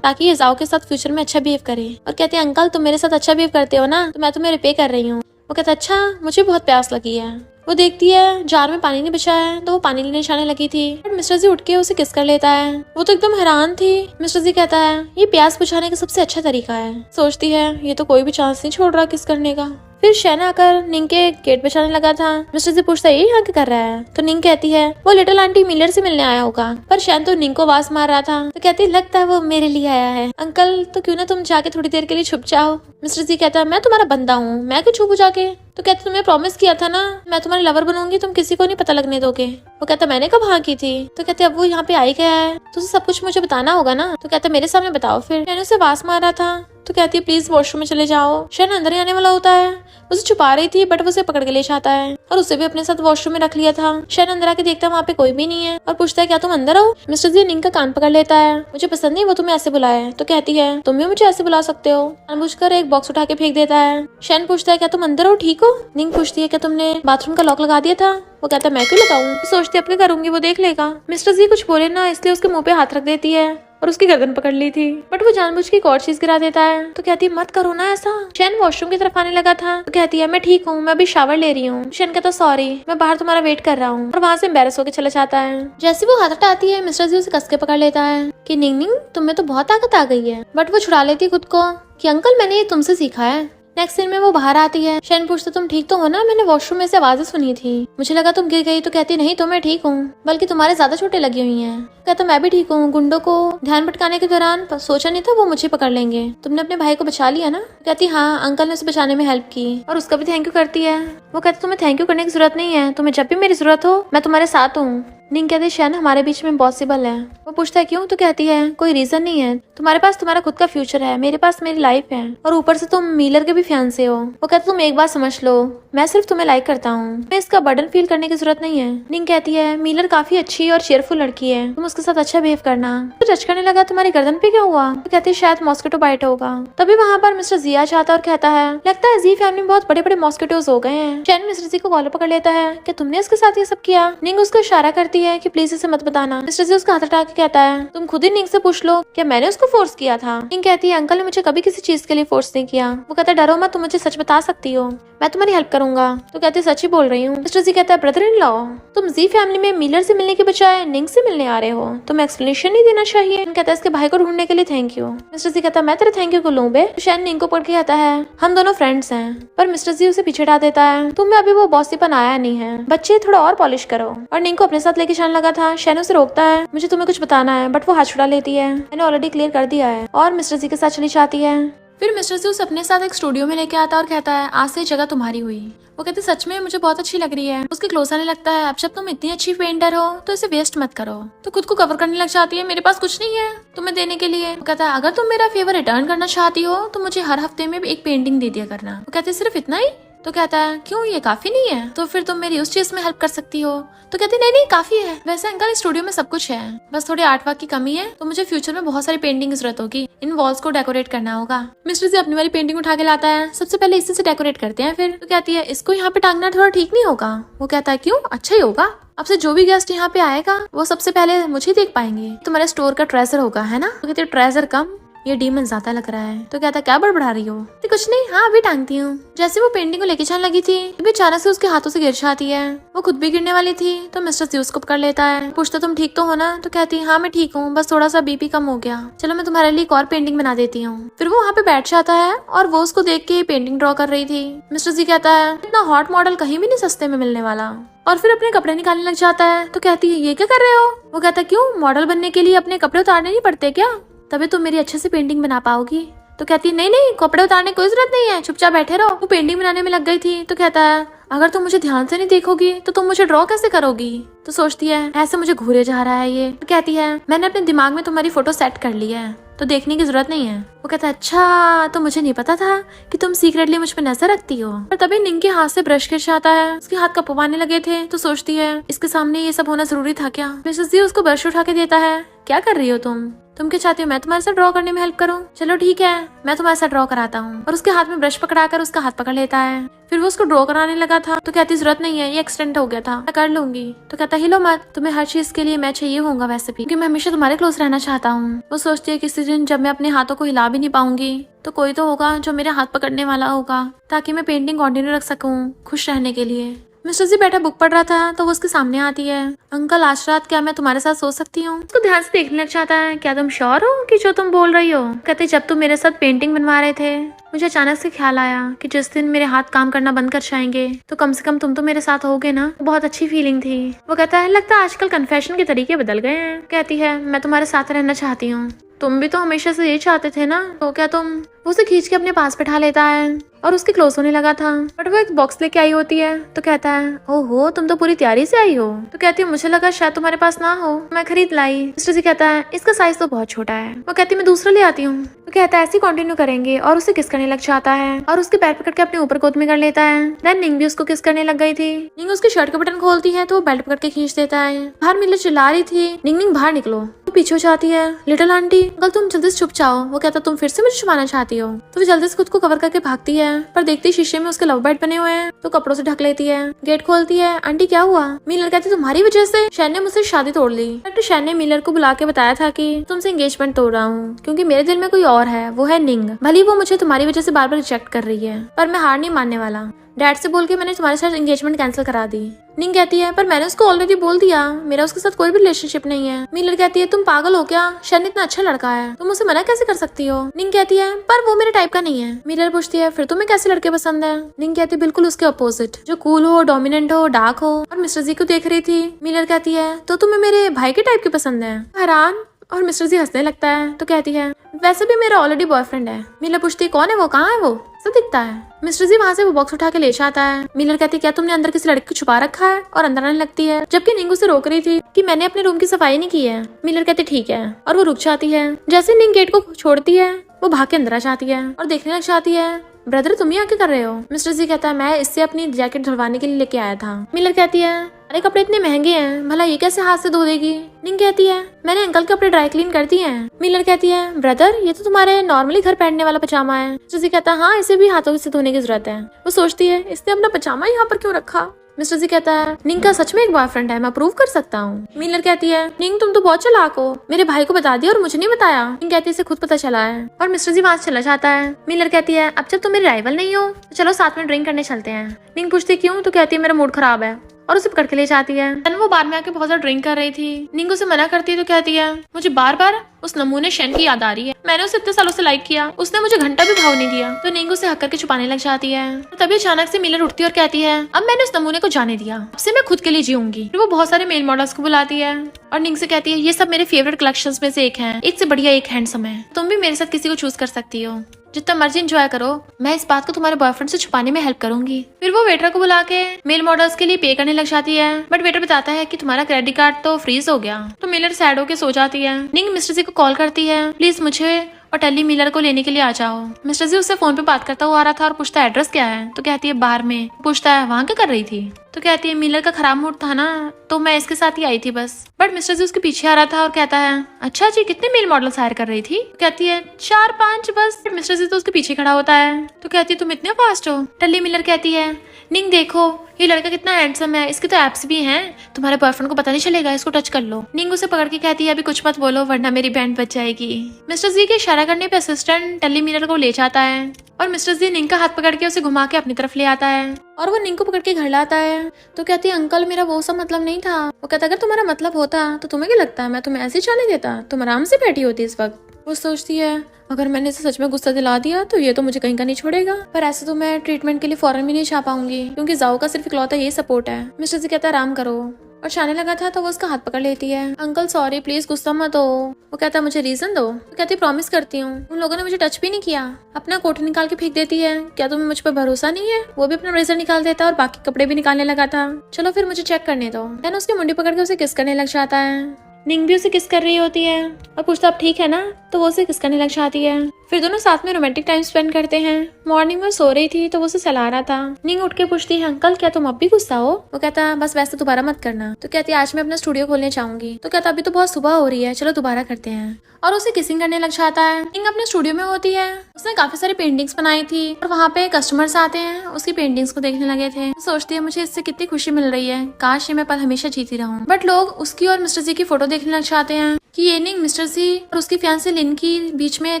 ताकि ये जाओ के साथ फ्यूचर में अच्छा बिहेव करे। और कहती है अंकल तुम मेरे साथ अच्छा बिहेव करते हो ना तो मैं तुम्हें रिपे कर रही हूँ। वो कहता अच्छा मुझे बहुत प्यास लगी है। वो देखती है जार में पानी नहीं बचा है तो वो पानी लेने जाने लगी थी, बट मिस्टर जी उठ के उसे किस कर लेता है। वो तो एकदम हैरान थी। मिस्टर जी कहता है ये प्यास बुझाने का सबसे अच्छा तरीका है। सोचती है ये तो कोई भी चांस नहीं छोड़ रहा किस करने का। फिर शैन आकर निंग के गेट बचाने लगा था। मिस्टर जी पूछता है ये यहाँ क्या कर रहा है। तो निंग कहती है वो लिटिल आंटी मिलर से मिलने आया होगा, पर शैन तो निंग को आवाज मार रहा था। तो कहती है लगता है वो मेरे लिए आया है। अंकल तो क्यों ना तुम जाके थोड़ी देर के लिए छुप जाओ। मिस्टर जी कहता है मैं तुम्हारा बंदा हूँ, मैं क्यों छुपू जाके। तो कहते तुम्हें प्रॉमिस किया था ना मैं तुम्हारी लवर बनूंगी, तुम किसी को नहीं पता लगने दोगे। वो कहता मैंने कब हाँ की थी। तो कहते अब वो यहाँ पे आई गया है तो उसे सब कुछ मुझे बताना होगा ना। तो कहता मेरे सामने बताओ। फिर मैंने उसे आवाज मारा था। तो कहती है प्लीज वॉशरूम में चले जाओ। शैन अंदर ही आने वाला होता है, उसे छुपा रही थी बट वो उसे पकड़ के ले जाता है और उसे भी अपने साथ वॉशरूम में रख लिया था। शैन अंदर आके देखता है वहाँ पे कोई भी नहीं है और पूछता है क्या तुम अंदर हो। मिस्टर जी निंग का कान पकड़ लेता है, मुझे पसंद नहीं वो तुम्हें ऐसे बुलाए। तो कहती है तुम भी मुझे ऐसे बुला सकते हो। जानबूझकर एक बॉक्स उठा के फेंक देता है। शैन पूछता है क्या तुम अंदर हो ठीक हो। निंग पूछती है क्या तुमने बाथरूम का लॉक लगा दिया था। वो कहता है मैं क्यों लगाऊं, सोचती अब क्या करूंगी वो देख लेगा। मिस्टर जी कुछ बोले ना इसलिए उसके मुंह पे हाथ रख देती है और उसकी गर्दन पकड़ ली थी, बट वो जानबूझ के एक और चीज गिरा देता है। तो कहती है मत करो ना ऐसा। शैन वॉशरूम की तरफ आने लगा था। तो कहती है मैं ठीक हूँ, मैं अभी शावर ले रही हूँ। शैन कहता सॉरी मैं बाहर तुम्हारा वेट कर रहा हूँ और वहाँ से एम्बेरस होकर चला जाता है। जैसे वो हाथ हटाती है मिस्टर जी उसे कस के पकड़ लेता है कि निंग निंग तुम्हें तो बहुत ताकत आ गई है, बट वो छुड़ा लेती खुद को कि अंकल मैंने ये तुमसे सीखा है। नेक्स्ट सीन में वो बाहर आती है। शैन पूछता तुम ठीक तो हो ना, मैंने वॉशरूम में से आवाजें सुनी थी, मुझे लगा तुम गिर गई। तो कहती नहीं तो मैं ठीक हूँ, बल्कि तुम्हारे ज्यादा चोटें लगी हुई हैं। कहता मैं भी ठीक हूँ, गुंडों को ध्यान भटकाने के दौरान सोचा नहीं था वो मुझे पकड़ लेंगे, तुमने अपने भाई को बचा लिया ना। कहती हाँ, अंकल ने उसे बचाने में हेल्प की और उसका भी थैंक यू करती है। वो कहती तुम्हें थैंक यू करने की जरूरत नहीं है, तुम्हें जब भी मेरी जरूरत हो मैं तुम्हारे साथ हूँ। निंग कहती शैन हमारे बीच में इम्पॉसिबल है। वो पूछता है क्यों। तो कहती है कोई रीजन नहीं है, तुम्हारे पास तुम्हारा खुद का फ्यूचर है, मेरे पास मेरी लाइफ है, और ऊपर से तुम मिलर के भी फियांसे हो। वो कहते तुम एक बात समझ लो, मैं सिर्फ तुम्हें लाइक करता हूँ, मैं इसका बर्डन फील करने की जरूरत नहीं है। निंग कहती है मिलर काफी अच्छी और चेयरफुल लड़की है, तुम उसके साथ अच्छा बिहेव करना। तो टच करने लगा तुम्हारी गर्दन पे क्या हुआ। तो कहती है शायद मॉस्किटो बाइट होगा। तभी वहाँ पर मिस्टर जिया चाहता और कहता है लगता है जी फैमिली में बहुत बड़े बड़े मॉस्किटोज हो गए हैं। शैन मिस्टर जी को कॉलर पकड़ लेता है कि तुमने इसके साथ ये सब किया। निंग उसको इशारा करती है कि प्लीज इसे मत बताना। मिस्टर जी उसका हाथ हटा के कहता है तुम खुद ही निंग से पूछ लो क्या मैंने उसको फोर्स किया था। निंग कहती है अंकल ने मुझे कभी किसी चीज के लिए फोर्स नहीं किया। वो कहता है डरो मत, तुम मुझे सच बता सकती हो, मैं तुम्हारी हेल्प करूंगा। तो कहते सच ही बोल रही हूँ। मिस्टर जी कहता है ब्रदर इन लॉ, तुम जी फैमिली में मिलर से मिलने के बजाय निंग से मिलने आ रहे हो, तुम्हें एक्सप्लेनेशन नहीं देना चाहिए। कहता है इसके भाई को ढूंढने के लिए थैंक यू। मिस्टर जी कहता है मैं तेरे थैंक यू को लूं बे। शैन निंग को पढ़ के कहता है हम दोनों फ्रेंड्स हैं, पर मिस्टर जी उसे पीछे हटा देता है। तुम्हें अभी वो बॉसीपन आया नहीं है, बच्चे थोड़ा और पॉलिश करो। और निंग को अपने साथ लेके जाने लगा था। शैन उसे रोकता है मुझे तुम्हें कुछ बताना है, बट वो हाथ छुड़ा लेती है, मैंने ऑलरेडी क्लियर कर दिया है, और मिस्टर जी के साथ चली जाती है। फिर मिस्टर जी उसे अपने साथ एक स्टूडियो में लेके आता और कहता है आज से ये जगह तुम्हारी हुई। वो कहते सच में मुझे बहुत अच्छी लग रही है। उसके क्लोज आने लगता है अब जब तुम इतनी अच्छी पेंटर हो तो इसे वेस्ट मत करो। तो खुद को कवर करने लग जाती है मेरे पास कुछ नहीं है तुम्हें देने के लिए। वो कहता है अगर तुम मेरा फेवर रिटर्न करना चाहती हो तो मुझे हर हफ्ते में एक पेंटिंग दे दिया करना। वो कहते सिर्फ इतना ही। तो कहता है क्यों ये काफी नहीं है। तो फिर तुम मेरी उस चीज में हेल्प कर सकती हो। तो कहती नहीं नहीं काफी है, वैसे अंकल स्टूडियो में सब कुछ है, बस थोड़ी आर्ट वर्क की कमी है, तो मुझे फ्यूचर में बहुत सारी पेंटिंग की जरूरत होगी, इन वॉल्स को डेकोरेट करना होगा। मिस्टर जी अपनी वाली पेंटिंग उठा के लाता है, सबसे पहले इसी से डेकोरेट करते हैं। फिर तो कहती है इसको यहाँ पे टांगना थोड़ा ठीक नहीं होगा। वो कहता है क्यों, अच्छा ही होगा, अब से जो भी गेस्ट यहाँ पे आएगा वो सबसे पहले मुझे देख पाएंगे, तुम्हारे स्टोर का ट्रेजर होगा है ना। तो कहती है ट्रेजर कम, ये डीमन ज्यादा लग रहा है। तो कहता क्या बड़बड़ा रही हो। तो कुछ नहीं, हाँ अभी टांगती हूँ। जैसे वो पेंटिंग को लेके जाने लगी थी तभी अचानक से उसके हाथों से गिर जाती है। वो खुद भी गिरने वाली थी तो मिस्टर जी उसको पकड़ लेता है, पूछता तुम ठीक तो हो ना। तो कहती हाँ मैं ठीक हूँ, बस थोड़ा सा बीपी कम हो गया, चलो मैं तुम्हारे लिए एक और पेंटिंग बना देती हूँ। फिर वो वहाँ पे बैठ जाता है और वो उसको देख के पेंटिंग ड्रॉ कर रही थी। मिस्टर जी कहता है इतना हॉट मॉडल कहीं भी नहीं सस्ते में मिलने वाला, और फिर अपने कपड़े निकालने लग जाता है। तो कहती है ये क्या कर रहे हो। वो कहता क्यों, मॉडल बनने के लिए अपने कपड़े उतारने नहीं पड़ते क्या, तभी तुम मेरी अच्छे से पेंटिंग बना पाओगी। तो कहती है नहीं नहीं कपड़े उतारने की कोई जरूरत नहीं है, चुपचाप बैठे रहो। वो पेंटिंग बनाने में लग गई थी। तो कहता है अगर तुम मुझे ध्यान से नहीं देखोगी तो तुम मुझे ड्रॉ कैसे करोगी। तो सोचती है ऐसे मुझे घूरे जा रहा है ये। तो कहती है मैंने अपने दिमाग में तुम्हारी फोटो सेट कर ली है, तो देखने की जरूरत नहीं है। वो कहता है अच्छा, तो मुझे नहीं पता था कि तुम सीक्रेटली मुझ पे नजर रखती हो। पर तभी निंग के हाथ से ब्रश गिर जाता है, उसके हाथ कपवाने लगे थे। तो सोचती है इसके सामने ये सब होना जरूरी था क्या। मिसेस जी उसको ब्रश उठा के देता है, क्या कर रही हो तुम क्या चाहती हो मैं तुम्हारे साथ ड्रॉ करने में हेल्प करूं। चलो ठीक है मैं तुम्हारे साथ ड्रॉ कराता हूँ। और उसके हाथ में ब्रश पकड़ाकर उसका हाथ पकड़ लेता है। फिर वो उसको ड्रॉ कराने लगा था। तो कहती जरूरत नहीं है, ये एक्सीडेंट हो गया था, मैं कर लूंगी। तो कहता हिलो मत, तुम्हें हर चीज के लिए मैं चाहिए होगा वैसे भी, क्योंकि मैं हमेशा तुम्हारे क्लोज रहना चाहता हूँ। वो सोचती है किसी दिन जब मैं अपने हाथों को हिला भी नहीं पाऊंगी तो कोई तो होगा जो मेरे हाथ पकड़ने वाला होगा, ताकि मैं पेंटिंग कंटिन्यू रख सकूं खुश रहने के लिए। मिस्टर जी बैठा बुक पढ़ रहा था तो वो उसके सामने आती है, अंकल आज रात क्या मैं तुम्हारे साथ सो सकती हूँ। उसको ध्यान से देखने लग जाता है, क्या तुम श्योर हो कि जो तुम बोल रही हो। कहते जब तुम मेरे साथ पेंटिंग बनवा रहे थे मुझे अचानक से ख्याल आया कि जिस दिन मेरे हाथ काम करना बंद कर जाएंगे तो कम से कम तुम तो मेरे साथ होगे ना। बहुत अच्छी फीलिंग थी। वो कहता है लगता है आजकल कन्फेशन के तरीके बदल गए हैं। कहती है मैं तुम्हारे साथ रहना चाहती हूँ, तुम भी तो हमेशा से ये चाहते थे ना। तो क्या तुम। वो उसे खींच के अपने पास बैठा लेता है और उसके क्लोज होने लगा था। बट वो एक बॉक्स लेके आई होती है। तो कहता है ओहो तुम तो पूरी तैयारी से आई हो। तो कहती है मुझे लगा शायद तुम्हारे पास ना हो, मैं खरीद लाई। मिस्टर जी कहता है इसका साइज तो बहुत छोटा है। वो कहती मैं दूसरा ले आती हूँ। तो कहता है ऐसे कंटिन्यू करेंगे, और उसे किस करने लग जाता है और उसके पैर पकड़ के अपने ऊपर गोद में कर लेता है। देन निंग भी उसको किस करने लग गई थी। निंग उसके शर्ट का बटन खोलती है तो वो बेल्ट पकड़ के खींच देता है। बाहर मिलर चिल्ला रही थी निंग बाहर निकलो। तो पीछे जाती है, लिटिल आंटी अंकल तुम जल्दी से छुप जाओ। वो कहता तुम फिर से मुझे छुपाना चाहती हो। तो वो जल्दी से खुद को कवर करके भागती है, पर देखती शीशे में उसके लव बर्ड बने हुए हैं तो कपड़ों से ढक लेती है। गेट खोलती है, आंटी क्या हुआ। मिलर कहती तुम्हारी वजह से शैन ने मुझसे शादी तोड़ ली। डॉक्टर शैन ने मिलर को बुला के बताया था कि तुमसे एंगेजमेंट तोड़ रहा हूँ क्योंकि मेरे दिल में कोई और है, वो है निंग। भले वो मुझे तुम्हारी वजह से बार बार रिजेक्ट कर रही है पर मैं हार नहीं मानने वाला। डैड से बोल के मैंने तुम्हारे साथ एंगेजमेंट कैंसिल करा दी। निंग कहती है पर मैंने उसको ऑलरेडी बोल दिया, मेरा उसके साथ कोई भी रिलेशनशिप नहीं है। मिलर कहती है तुम पागल हो क्या, शन इतना अच्छा लड़का है, तुम उसे मना कैसे कर सकती हो। निंग कहती है पर वो मेरे टाइप का नहीं है। मिलर पूछती है फिर तुम्हें कैसे लड़के पसंद है। निंग कहती है बिल्कुल उसके अपोजिट, जो कूल हो, डोमिनेंट हो, डार्क हो। और मिस्टर जी को देख रही थी। मिलर कहती है तो तुम्हें मेरे भाई के टाइप की पसंद है। हैरान। और मिस्टर जी हंसने लगता है तो कहती है वैसे भी मेरा ऑलरेडी बॉयफ्रेंड है। मिलर पूछती है कौन है वो, कहाँ है वो, सब दिखता है। मिस्टर जी वहाँ से वो बॉक्स उठा के ले जाता है। मिलर कहती है क्या तुमने अंदर किसी लड़के को छुपा रखा है, और अंदर आने लगती है, जबकि निंग उसे रोक रही थी कि मैंने अपने रूम की सफाई नहीं की है। मिलर कहती ठीक है और वो रुक जाती है। जैसे निंग गेट को छोड़ती है वो भाग के अंदर आ जाती है और देखने लग जाती है ब्रदर तुम यहाँ क्या कर रहे हो। मिस्टर जी कहता है मैं इससे अपनी जैकेट धुलवाने के लिए लेके आया था। मिलर कहती है अरे कपड़े इतने महंगे हैं, भला ये कैसे हाथ से धो देगी। निंग कहती है मैंने अंकल के कपड़े ड्राई क्लीन कर दिए हैं। मिलर कहती है ब्रदर ये तो तुम्हारे नॉर्मली घर पहनने वाला पजामा है। मिस्टर जी कहता है हाँ इसे भी हाथों से धोने की जरूरत है। वो सोचती है इसने अपना पजामा यहाँ पर क्यों रखा। मिस्टर जी कहता है निंग का सच में एक बॉयफ्रेंड है, मैं प्रूव कर सकता हूँ। मिलर कहती है निंग तुम तो बहुत चालाक हो, मेरे भाई को बता दिया और मुझे नहीं बताया। निंग कहती है इसे खुद पता चला है। और मिस्टर जी वहाँ से चला जाता है। मिलर कहती है अब जब तुम मेरी राइवल नहीं हो तो चलो साथ में ड्रिंक करने चलते हैं। निंग पूछती क्यों, तो कहती है मेरा मूड खराब है और उसे पकड़ के ले जाती है। वो बार में आके बहुत ज्यादा ड्रिंक कर रही थी। निंग उसे मना करती है तो कहती है मुझे बार बार उस नमूने शन की याद आ रही है, मैंने उसे इतने सालों से लाइक किया, उसने मुझे घंटा भी भाव नहीं दिया। तो निंग उसे हक करके छुपाने लग जाती है। तभी अचानक से मिलर उठती है और कहती है अब मैंने उस नमूने को जाने दिया, अब से मैं खुद के लिए जीऊंगी। फिर वो बहुत सारे मेल मॉडल्स को बुलाती है और निंग से कहती है ये सब मेरे फेवरेट कलेक्शंस में से एक है, एक से बढ़िया एक हैंडसम है, तुम भी मेरे साथ किसी को चूज कर सकती हो, जितना मर्जी एंजॉय करो, मैं इस बात को तुम्हारे बॉयफ्रेंड से छुपाने में हेल्प करूंगी। फिर वो वेटर को बुला के मेल मॉडल्स के लिए पे करने लग जाती है, बट वेटर बताता है कि तुम्हारा क्रेडिट कार्ड तो फ्रीज हो गया। तो मिलर सैड होके सो जाती है। निंग मिस्टर जी को कॉल करती है प्लीज मुझे और टेली मिलर को लेने के लिए आ जाओ। मिस्टर जी उससे फोन पे बात करता हुआ आ रहा था और पूछता है एड्रेस क्या है। तो कहती है बाहर में। पूछता है वहाँ क्या कर रही थी। तो कहती है मिलर का खराब मूड था ना तो मैं इसके साथ ही आई थी बस। बट मिस्टर जी उसके पीछे आ रहा था और कहता है अच्छा जी कितने मेल मॉडल्स हायर कर रही थी। तो कहती है 4-5 बस। मिस्टर जी तो उसके पीछे खड़ा होता है। तो कहती है तुम इतने फास्ट हो। टेली मिलर कहती है निंग देखो ये लड़का कितना हैंडसम है, इसके तो एप्स भी हैं, तुम्हारे बॉयफ्रेंड को पता नहीं चलेगा, इसको टच कर लो। निंग उसे पकड़ के कहती है अभी कुछ मत बोलो वरना मेरी बैंड बच जाएगी। मिस्टर जी के इशारा करने पे असिस्टेंट टेली मिलर को ले जाता है और मिस्टर जी निंग का हाथ पकड़ के उसे घुमा के अपनी तरफ ले आता है और वो निंग को पकड़ के घर लाता है। तो कहती है अंकल मेरा वो सब मतलब नहीं था। वो कहता अगर तुम्हारा मतलब होता तो तुम्हें क्या लगता मैं तुम्हें ऐसे जाने देता, तुम आराम से बैठी होती इस वक्त। वो सोचती है अगर मैंने इसे सच में गुस्सा दिला दिया तो ये तो मुझे कहीं का नहीं छोड़ेगा, पर ऐसे तो मैं ट्रीटमेंट के लिए फौरन भी नहीं जा पाऊंगी क्योंकि जाओ का सिर्फ इकलौता ये सपोर्ट है। मिस्टर जी कहता है आराम करो और जाने लगा था तो वो उसका हाथ पकड़ लेती है। अंकल सॉरी प्लीज गुस्सा मत हो। वो कहता है मुझे रीजन दो। तो कहती प्रॉमिस करती हूँ। उन लोगों ने मुझे टच भी नहीं किया। अपना कोट निकाल के फेंक देती है। क्या तुम्हें मुझ पर भरोसा नहीं है। वो भी अपना रेजर निकाल देता और बाकी कपड़े भी निकालने लगा था। चलो फिर मुझे चेक करने दो। देन उसकी मुंडी पकड़ के उसे किस करने लग जाता है। निंग भी उसे किस कर रही होती है और पूछता अब ठीक है ना, तो वो उसे किस करने लग जाती है। फिर दोनों साथ में रोमांटिक टाइम स्पेंड करते हैं। मॉर्निंग में सो रही थी तो वो उसे सहला रहा था। निंग उठ के पूछती है अंकल क्या तुम अब भी गुस्सा हो। वो कहता है बस वैसे दोबारा मत करना। तो कहती है आज मैं अपना स्टूडियो खोलने चाहूंगी। तो कहता अभी तो बहुत सुबह हो रही है, चलो दोबारा करते हैं। और उसे किसिंग करने लग जाता है। निंग अपने स्टूडियो में होती है। उसने काफी सारी पेंटिंग्स बनाई थी और वहाँ पे कस्टमर्स आते हैं उसकी पेंटिंग्स को देखने लगे थे। सोचती है मुझे इससे कितनी खुशी मिल रही है, काश ये मैं पल हमेशा जीती रहूं। बट लोग उसकी और मिस्टर जी की फोटो देखने लग जाते हैं कि ये निंग मिस्टर जी और उसकी फियांसे लिन की बीच में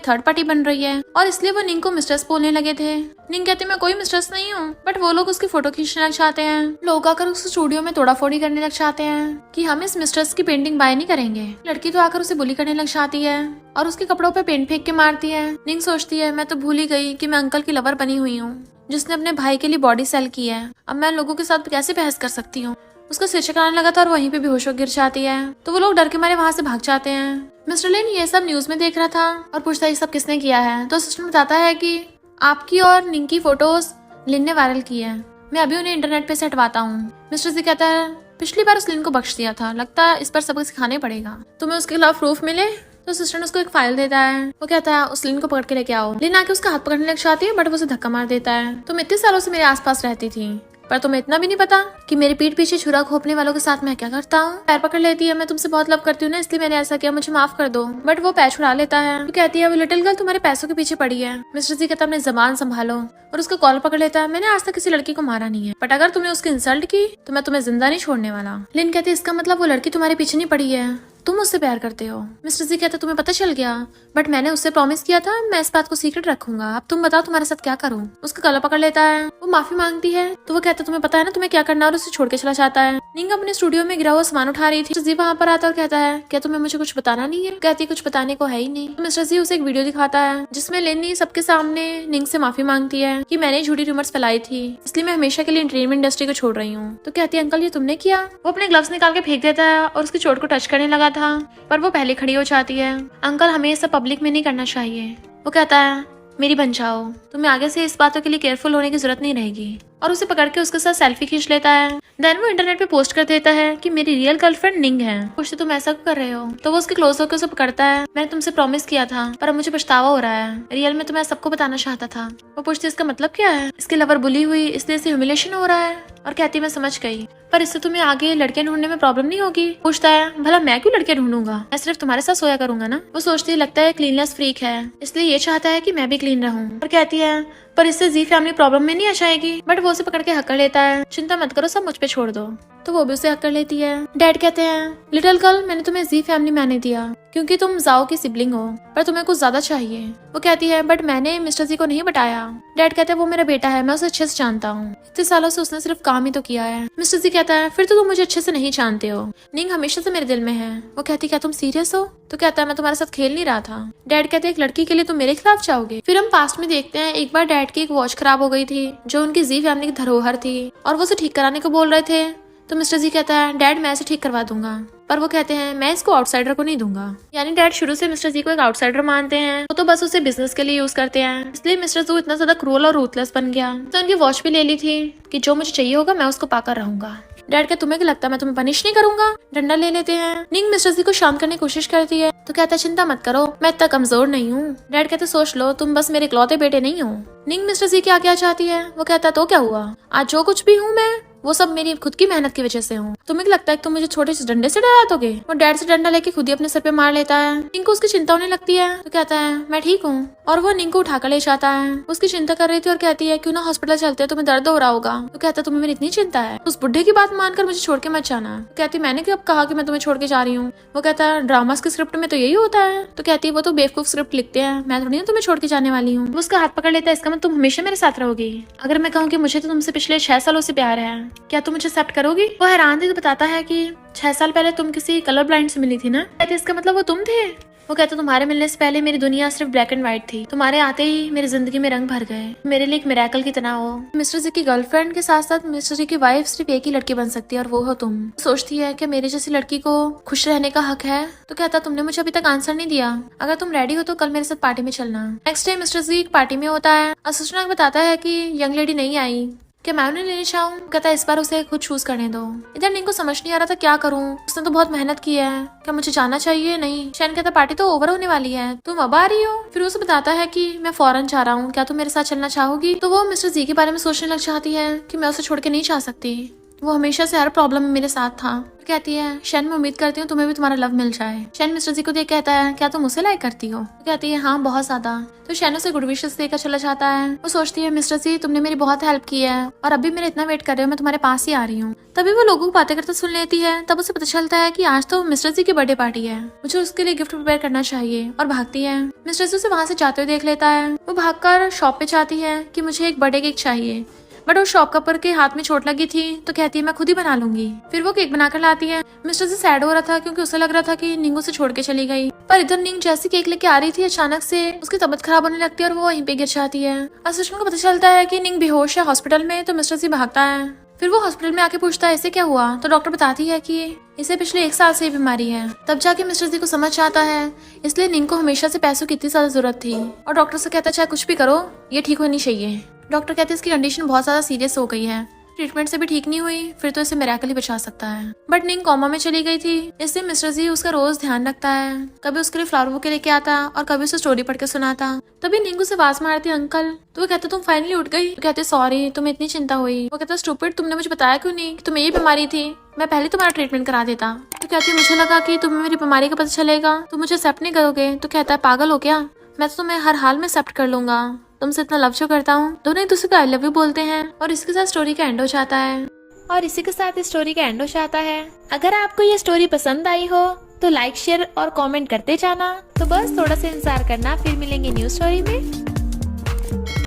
थर्ड पार्टी बन रही है और इसलिए वो निंग को मिस्टर्स बोलने लगे थे। निंग कहती मैं कोई मिस्टर्स नहीं हूँ, बट वो लोग उसकी फोटो खींचने लग जाते हैं। लोग आकर उस स्टूडियो में तोड़ाफोड़ी करने लग जाते हैं कि हम इस मिस्टर्स की पेंटिंग बाय नहीं करेंगे। लड़की तो आकर उसे बुली करने लग जाती है और उसके कपड़ों पे पेंट फेंक के मारती है। निंग सोचती है मैं तो भूल ही गई कि मैं अंकल की लवर बनी हुई हूँ जिसने अपने भाई के लिए बॉडी सेल की है। अब मैं लोगों के साथ कैसे बहस कर सकती हूँ। उसका सिर चकराने लगा था और वहीं पे बेहोश होकर गिर जाती है। तो वो लोग डर के मारे वहाँ से भाग जाते हैं। मिस्टर लिन ये सब न्यूज में देख रहा था और पूछता है ये सब किसने किया है। तो असिस्टेंट बताता है कि आपकी और निंग की फोटोज लिन ने वायरल की है, मैं अभी उन्हें इंटरनेट पे से हटवाता हूँ। मिस्टर जी कहता है पिछली बार उस लिन को बख्श दिया था, लगता है इस पर सबक सिखाने पड़ेगा, तुम्हें उसके खिलाफ प्रूफ मिले। तो असिस्टेंट उसको एक फाइल देता है। वो कहता है उस लिन को पकड़ के लेके आओ। लिन आके उसका हाथ पकड़ने लग जाती है बट वो उसे धक्का मार देता है। तुम इतने सालों से मेरे आसपास रहती थी पर तुम्हें इतना भी नहीं पता कि मेरे पीठ पीछे छुरा घोंपने वालों के साथ मैं क्या करता हूँ। पैर पकड़ लेती है मैं तुमसे बहुत लव करती हूँ ना इसलिए मैंने ऐसा किया, मुझे माफ कर दो। बट वो पैर छुड़ा लेता है। तो कहती है वो लिटिल गर्ल तुम्हारे पैसों के पीछे पड़ी है। मिस्टर जी कहता अपने जबान संभालो और उसका कॉलर पकड़ लेता है। मैंने आज तक किसी लड़की को मारा नहीं है बट अगर तुमने उसकी इंसल्ट की तो मैं तुम्हें जिंदा नहीं छोड़ने वाला। लिन कहती है इसका मतलब वो लड़की तुम्हारे पीछे नहीं पड़ी है, तुम मुझसे प्यार करते हो। मिस्टर जी कहता तुम्हें पता चल गया, बट मैंने उससे प्रॉमिस किया था मैं इस बात को सीक्रेट रखूंगा। अब तुम बताओ तुम्हारे साथ क्या करूँ। उसका गला पकड़ लेता है, वो माफी मांगती है तो वो कहता तुम्हें पता है ना तुम्हें क्या करना, और उसे छोड़ के चला जाता है। निंग अपने स्टूडियो में गिरा हुआ सामान उठा रही थी। मिस्टर जी वहाँ पर आता और कहता है क्या तुम्हें मुझे कुछ बताना नहीं है। कहती कुछ बताने को है ही नहीं। तो मिस्टर जी उसे एक वीडियो दिखाता है जिसमें लेनी सबके सामने निंग से माफी मांगती है कि मैंने झूठी रूमर्स फैलाई थी, इसलिए मैं हमेशा के लिए एंटरटेनमेंट इंडस्ट्री को छोड़ रही हूँ। तो कहती है अंकल ये तुमने किया। वो अपने ग्लव्स निकाल के फेंक देता है और उसकी चोट को टच करने लगा था, पर वो पहले खड़ी हो जाती है। अंकल हमें ये सब पब्लिक में नहीं करना चाहिए। वो कहता है मेरी बन जाओ, तुम्हें आगे से इस बातों के लिए केयरफुल होने की जरूरत नहीं रहेगी, और उसे पकड़ के उसके साथ सेल्फी खींच लेता है। देन वो इंटरनेट पे पोस्ट कर देता है कि मेरी रियल गर्लफ्रेंड निंग है, पूछते तुम ऐसा क्यों कर रहे हो। तो वो उसके क्लोज होकर उसे पकड़ता है, मैंने तुमसे प्रॉमिस किया था पर अब मुझे पछतावा हो रहा है, रियल में तुम्हें सबको बताना चाहता था। वो पूछती इसका मतलब क्या है। इसके लवर बुली हुई इसलिए इसे ह्यूमिलेशन हो रहा है, और कहती मैं समझ गई, पर इससे तुम्हें आगे लड़के ढूंढने में प्रॉब्लम नहीं होगी। पूछता है भला मैं क्यों लड़के ढूंढूंगा, मैं सिर्फ तुम्हारे साथ सोया करूंगा ना। वो सोचती है लगता है क्लीननेस फ्रीक है, इसलिए ये चाहता है कि मैं भी क्लीन रहूं। और कहती है पर इससे जी फैमिली प्रॉब्लम में नहीं आ जाएगी। बट वो उसे पकड़ के हक कर लेता है, चिंता मत करो सब मुझ पे छोड़ दो। तो वो भी उसे हक कर लेती है। डैड कहते हैं लिटिल गर्ल मैंने तुम्हें जी फैमिली में आने दिया क्योंकि तुम जाओ की सिबलिंग हो, पर तुम्हें कुछ ज्यादा चाहिए। वो कहती है बट मैंने मिस्टर जी को नहीं बताया। डैड कहते हैं वो मेरा बेटा है, मैं उसे अच्छे से जानता हूँ, इतने सालों से उसने सिर्फ काम ही तो किया है। मिस्टर जी कहता है फिर तो तुम मुझे अच्छे से नहीं जानते हो, निंग हमेशा से मेरे दिल में है। वो कहती क्या तुम सीरियस हो। तो कहता है मैं तुम्हारे साथ खेल नहीं रहा था। डैड कहते हैं एक लड़की के लिए तुम मेरे खिलाफ जाओगे। फिर हम पास्ट में देखते हैं एक बार डैड की एक वॉच खराब हो गई थी जो उनकी जी फैमिली की धरोहर थी, और वो उसे ठीक कराने को बोल रहे थे। तो मिस्टर जी कहता है डैड मैं इसे ठीक करवा दूंगा, पर वो कहते हैं मैं इसको आउटसाइडर को नहीं दूंगा। यानी डैड शुरू से मिस्टर जी को एक आउटसाइडर मानते हैं, वो तो बस उसे बिजनेस के लिए यूज करते हैं, इसलिए मिस्टर जी इतना ज्यादा क्रूअल और रूथलेस बन गया। तो उनकी वॉच भी ले ली थी कि जो मुझे चाहिए होगा मैं उसको पाकर रहूंगा। डैड क्या तुम्हें क्या लगता है मैं तुम्हें पनिश नहीं करूंगा। डंडा ले लेते हैं। निंग मिस्टर जी को शांत करने की कोशिश करती है, तो कहता है चिंता मत करो मैं इतना कमजोर नहीं हूँ। डैड कहते सोच लो तुम बस मेरे इकलौते बेटे नहीं हो। निंग मिस्टर जी क्या क्या चाहती है। वो कहता तो क्या हुआ, आज जो कुछ भी हूँ मैं वो सब मेरी खुद की मेहनत की वजह से हूँ। तुम्हें क्या लगता है कि तुम मुझे छोटे से डंडे से डरा दोगे। वो डैड से डंडा लेके खुद ही अपने सर पे मार लेता है। निंग को उसकी चिंता होने लगती है, तो कहता है मैं ठीक हूँ, और वो निंग को उठाकर ले जाता है। उसकी चिंता कर रही थी और कहती है क्यों ना हॉस्पिटल चलते, तुम्हें दर्द हो रहा होगा। तो कहता है तुम्हें मेरी इतनी चिंता है, उस बुढ़े की बात मानकर मुझे छोड़ के मत जाना। तो कहती मैंने कब कहा कि मैं तुम्हें छोड़ के जा रही हूँ। वो कहता है ड्रामास की स्क्रिप्ट में तो यही होता है। तो कहती है वो तो बेवकूफ स्क्रिप्ट लिखते हैं, मैं थोड़ी ना तुम्हें छोड़ के जाने वाली हूँ। वो उसका हाथ पकड़ लेता है, इसका मतलब तुम हमेशा मेरे साथ रहोगी। अगर मैं कहूँ कि मुझे तो तुमसे पिछले 6 सालों से प्यार है, क्या तुम मुझे एक्सेप्ट करोगी। वो हैरान थी तो बताता है कि 6 साल पहले तुम किसी कलर ब्लाइंड से मिली थी ना। कहते इसका मतलब वो तुम थे। वो कहते तुम्हारे मिलने से पहले मेरी दुनिया सिर्फ ब्लैक एंड व्हाइट थी, तुम्हारे आते ही मेरी जिंदगी में रंग भर गए, मेरे लिए एक मिरेकल की तरह हो। मिस्टर जी की गर्लफ्रेंड के साथ साथ मिस्टर जी की वाइफ सिर्फ एक ही लड़की बन सकती है और वो हो तुम। सोचती है कि मेरे जैसी लड़की को खुश रहने का हक है। तो कहता तुमने मुझे अभी तक आंसर नहीं दिया, अगर तुम रेडी हो तो कल मेरे साथ पार्टी में चलना। नेक्स्ट डे मिस्टर जी एक पार्टी में होता है। असिस्टेंट बताता है कि यंग लेडी नहीं आई, क्या मैं उन्हें लेने चाहूँ। कहता है इस बार उसे खुद चूज करने दो। इधर निंग को समझ नहीं आ रहा था क्या करूँ, उसने तो बहुत मेहनत की है, क्या मुझे जाना चाहिए नहीं। शैन कहता पार्टी तो ओवर होने वाली है, तुम अब आ रही हो। फिर उसे बताता है कि मैं फॉरेन जा रहा हूँ, क्या तुम मेरे साथ चलना चाहोगी। तो वो मिस्टर जी के बारे में सोचने लग जाती है कि मैं उसे छोड़ के नहीं जा सकती, वो हमेशा से हर प्रॉब्लम में मेरे साथ था। कहती है शैन मैं उम्मीद करती हूँ तुम्हें भी तुम्हारा लव मिल जाए। शैन मिस्टर जी को देख कहता है क्या तुम उसे लाइक करती हो। कहती है हाँ बहुत ज्यादा। तो शैन उसे गुड विशेस देकर चला जाता है। वो सोचती है मिस्टर जी तुमने मेरी बहुत हेल्प की है और अभी मेरे इतना वेट कर रहे हो, मैं तुम्हारे पास ही आ रही हूँ। तभी वो लोगों को बातें करते सुन लेती है। तब उसे पता चलता है कि आज तो मिस्टर जी की बर्थडे पार्टी है, मुझे उसके लिए गिफ्ट प्रिपेयर करना चाहिए, और भागती है। मिस्टर जी उसे वहाँ से जाते हुए देख लेता है। वो भागकर शॉप पे जाती है कि मुझे एक बर्थडे केक चाहिए, बट वो शॉपकीपर के हाथ में चोट लगी थी तो कहती है मैं खुद ही बना लूंगी। फिर वो केक बनाकर लाती है। मिस्टर जी सैड हो रहा था क्योंकि उसे लग रहा था कि निंग उसे छोड़ के चली गई, पर इधर निंग जैसी केक लेके आ रही थी अचानक से उसकी तबीयत खराब होने लगती है और वो वहीं पे गिर जाती है। असिस्टेंट को पता चलता है कि निंग बेहोश है हॉस्पिटल में, तो मिस्टर जी भागता है। फिर वो हॉस्पिटल में आके पूछता है इसे क्या हुआ। तो डॉक्टर बताती है कि इसे पिछले 1 साल से बीमारी है। तब जाके मिस्टर जी को समझ आता है, इसलिए निंग को हमेशा से पैसों की इतनी ज्यादा जरूरत थी। और डॉक्टर से कहता है चाहे कुछ भी करो ये ठीक होनी चाहिए। डॉक्टर कहते हैं इसकी कंडीशन बहुत ज्यादा सीरियस हो गई है, ट्रीटमेंट से भी ठीक नहीं हुई, फिर तो इसे मिरेकल ही बचा सकता है। बट निंग कोमा में चली गई थी, इसलिए मिस्टर जी उसका रोज ध्यान रखता है, कभी उसके लिए फ्लावर बुके लेके आता और कभी उसे स्टोरी पढ़ के सुनाता। तभी निंग उसे आवाज मारती अंकल। तो वो कहते तुम फाइनली उठ गई। तो कहते सॉरी तुम्हें इतनी चिंता हुई। वो कहता स्टूपिड तुमने मुझे बताया क्यों नहीं कि तुम्हें ये बीमारी थी, मैं पहले तुम्हारा ट्रीटमेंट करा देता। तो कहती मुझे लगा कि तुम्हें मेरी बीमारी का पता चलेगा तो मुझे एक्सेप्ट नहीं करोगे। तो कहता है पागल हो क्या, मैं तो तुम्हें हर हाल में एक्सेप्ट कर लूंगा, तुमसे इतना लव जो करता हूँ। दोनों एक दूसरे को आई लव यू बोलते हैं और इसके साथ स्टोरी का एंड हो जाता है। और इसी के साथ इस स्टोरी का एंड हो जाता है। अगर आपको ये स्टोरी पसंद आई हो तो लाइक शेयर और कमेंट करते जाना। तो बस थोड़ा सा इंतजार करना, फिर मिलेंगे न्यू स्टोरी में।